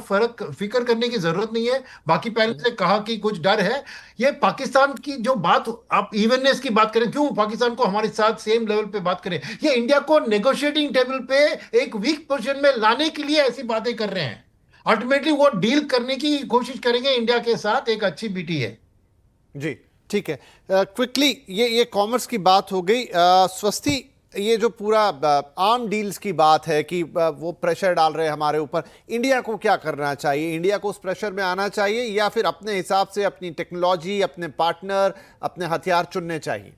फिक्र करने की जरूरत नहीं है। बाकी पहले से कहा कि कुछ डर है, ये पाकिस्तान की जो बात, आप इवननेस की बात करें, क्यों पाकिस्तान को हमारे साथ सेम लेवल पे बात करें, ये इंडिया को नेगोशिएटिंग टेबल पे एक वीक पोजीशन में लाने के लिए ऐसी बातें कर रहे हैं। अल्टीमेटली वो डील करने की कोशिश करेंगे इंडिया के साथ, एक अच्छी बीटी है। जी ठीक है। क्विकली ये कॉमर्स की बात हो गई। स्वस्ति, ये जो पूरा आर्म डील्स की बात है कि वो प्रेशर डाल रहे हैं हमारे ऊपर, इंडिया को क्या करना चाहिए? इंडिया को उस प्रेशर में आना चाहिए या फिर अपने हिसाब से अपनी टेक्नोलॉजी, अपने पार्टनर, अपने हथियार चुनने चाहिए?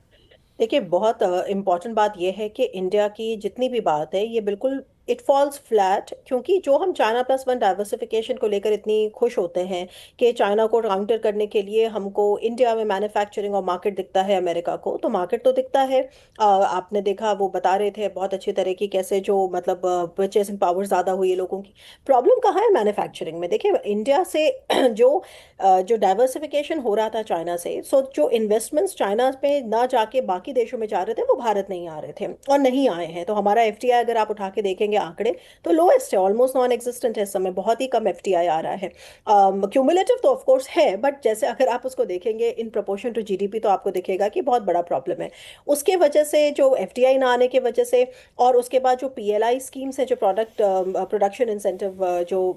देखिए, बहुत इम्पॉर्टेंट बात यह है कि इंडिया की जितनी भी बात है ये बिल्कुल इट फॉल्स फ्लैट, क्योंकि जो हम चाइना प्लस वन डाइवर्सिफिकेशन को लेकर इतनी खुश होते हैं कि चाइना को काउंटर करने के लिए हमको इंडिया में मैन्युफैक्चरिंग और मार्केट दिखता है, अमेरिका को तो मार्केट तो दिखता है। आपने देखा, वो बता रहे थे बहुत अच्छी तरह की कैसे जो मतलब परचेसिंग पावर ज़्यादा हुई है लोगों की। प्रॉब्लम कहाँ है? मैन्युफैक्चरिंग में। देखिए, इंडिया से जो डाइवर्सिफिकेशन हो रहा था चाइना से, सो जो इन्वेस्टमेंट्स चाइना पे ना जाके बाकी देशों में जा रहे थे वो भारत नहीं आ रहे थे और नहीं आए हैं। तो हमारा एफटीआई अगर आप उठा के देखेंगे आंकड़े तो लोएस्ट है, ऑलमोस्ट नॉन एग्जिस्टेंट है इस समय, बहुत ही कम एफटीआई आ रहा है। क्यूमुलेटिव तो ऑफ कोर्स है, बट जैसे अगर आप उसको देखेंगे इन प्रोपोर्शन टू जीडीपी तो आपको दिखेगा कि बहुत बड़ा प्रॉब्लम है। उसके वजह से जो एफटीआई ना आने की वजह से, और उसके बाद जो पीएलआई स्कीम्स है, जो प्रोडक्शन इंसेंटिव, जो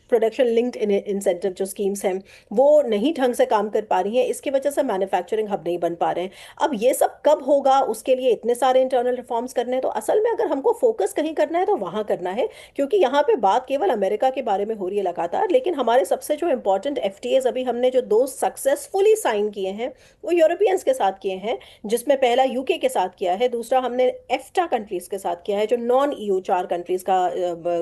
प्रोडक्शन लिंक्ड इंसेंटिव जो स्कीम्स हैं, वो नहीं ढंग से काम कर पा रही हैं। इसकी वजह से मैन्युफैक्चरिंग हब नहीं बन पा रहे हैं। अब ये सब कब होगा? उसके लिए इतने सारे इंटरनल रिफॉर्म्स करने हैं। तो असल में अगर हमको फोकस कहीं करना है तो वहां करना है, क्योंकि यहाँ पे बात केवल अमेरिका के बारे में हो रही है लगातार, लेकिन हमारे सबसे जो इंपॉर्टेंट एफटीएज अभी हमने जो 2 सक्सेसफुली साइन किए हैं वो यूरोपियंस के साथ किए हैं, जिसमें पहला यूके के साथ किया है, दूसरा हमने एफ्टा कंट्रीज के साथ किया है जो नॉन ईयू 4 कंट्रीज का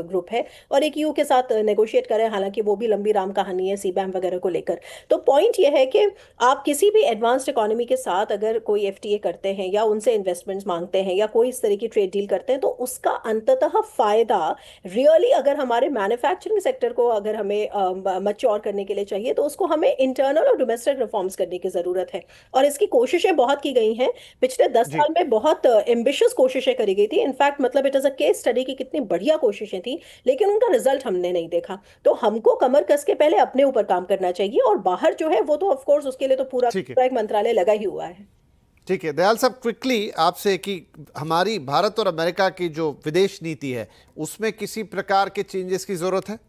ग्रुप है, और एक ईयू के साथ नेगोशिएट करें, हालांकि वो भी लंबी राम कहानी है सीबैम वगैरह को लेकर। तो पॉइंट ये है कि आप किसी भी एडवांस्ड इकोनॉमी के साथ अगर कोई एफटीए करते हैं या उनसे इन्वेस्टमेंट्स मांगते हैं या कोई इस तरह की ट्रेड डील करते हैं, तो उसका अंततः फायदा रियली अगर हमारे मैन्युफैक्चरिंग सेक्टर को अगर हमें मैच्योर करने के लिए चाहिए तो उसको हमें इंटरनल और डोमेस्टिक रिफॉर्म्स करने की जरूरत है। और इसकी कोशिशें बहुत की गई हैं पिछले 10 साल में, बहुत एम्बिशियस कोशिशें करी गई थी। इनफैक्ट मतलब it is a case study की कितनी बढ़िया कोशिशें थी, लेकिन उनका रिजल्ट हमने नहीं देखा। तो हमको कमर कस के पहले अपने ऊपर काम करना चाहिए, और बाहर जो है वो तो ऑफ कोर्स उसके लिए तो पूरा एक मंत्रालय लगा ही हुआ है। ठीक है दयाल साहब, क्विकली आपसे कि हमारी भारत और अमेरिका की जो विदेश नीति है उसमें किसी प्रकार के चेंजेस की जरूरत है?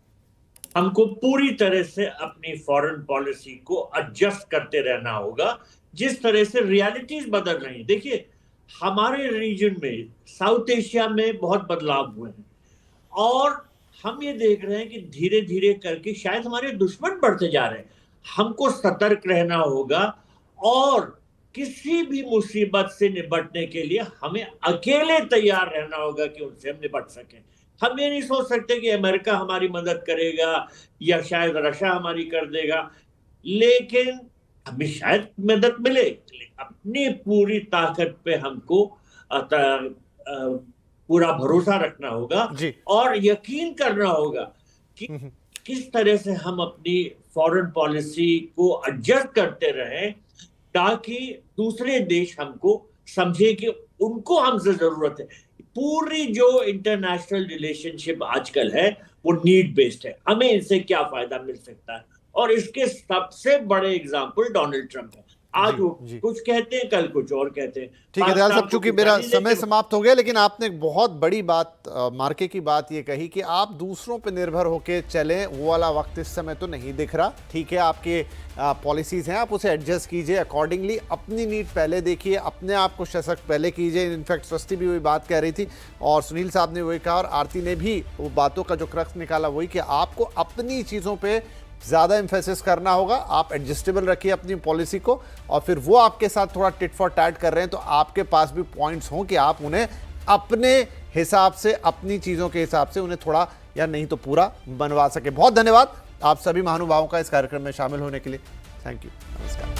हमको पूरी तरह से अपनी फॉरेन पॉलिसी को एडजस्ट करते रहना होगा जिस तरह से रियलिटीज बदल रही हैं। देखिए, हमारे रीजन में, साउथ एशिया में बहुत बदलाव हुए हैं, और हम ये देख रहे हैं कि धीरे धीरे करके शायद हमारे दुश्मन बढ़ते जा रहे हैं। हमको सतर्क रहना होगा, और किसी भी मुसीबत से निपटने के लिए हमें अकेले तैयार रहना होगा कि उनसे हम निपट सकें। हम ये नहीं सोच सकते कि अमेरिका हमारी मदद करेगा या शायद रशिया हमारी कर देगा, लेकिन हमें शायद मदद मिले। अपनी पूरी ताकत पे हमको पूरा भरोसा रखना होगा और यकीन करना होगा कि किस तरह से हम अपनी फॉरेन पॉलिसी को एडजस्ट करते रहें ताकि दूसरे देश हमको समझे कि उनको हमसे जरूरत है। पूरी जो इंटरनेशनल रिलेशनशिप आजकल है वो नीड बेस्ड है, हमें इनसे क्या फायदा मिल सकता है, और इसके सबसे बड़े एग्जाम्पल डोनाल्ड ट्रंप है। आज जी, वो जी। कुछ कहते हैं, कल कुछ और कहते हैं। ठीक है बात दयाल तो साहब, आपको चूंकि कुछ मेरा नहीं, समय लेकिन समाप्त हो गया, लेकिन आपने एक बहुत बड़ी बात मार्के की बात ये कही कि आप दूसरों पे निर्भर होके चलें, वो वाला वक्त इस समय तो नहीं दिख रहा। ठीक है, आपके पॉलिसीज हैं, आप उसे एडजस्ट कीजिए अकॉर्डिंगली, अपनी नीड पहले देखिए, अपने आप को सशक्त पहले कीजिए। इनफैक्ट सृष्टि भी वही बात कह रही थी और सुनील साहब ने वही कहा और आरती ने भी वो बातों का जो क्रक्स निकाला वही कि आपको अपनी चीज़ों पे ज़्यादा एम्फेसिस करना होगा। आप एडजस्टेबल रखिए अपनी पॉलिसी को, और फिर वो आपके साथ थोड़ा टिट फॉर टैट कर रहे हैं तो आपके पास भी पॉइंट्स हों कि आप उन्हें अपने हिसाब से, अपनी चीज़ों के हिसाब से उन्हें थोड़ा या नहीं तो पूरा बनवा सके। बहुत धन्यवाद आप सभी महानुभावों का इस कार्यक्रम में शामिल होने के लिए। थैंक यू, नमस्कार।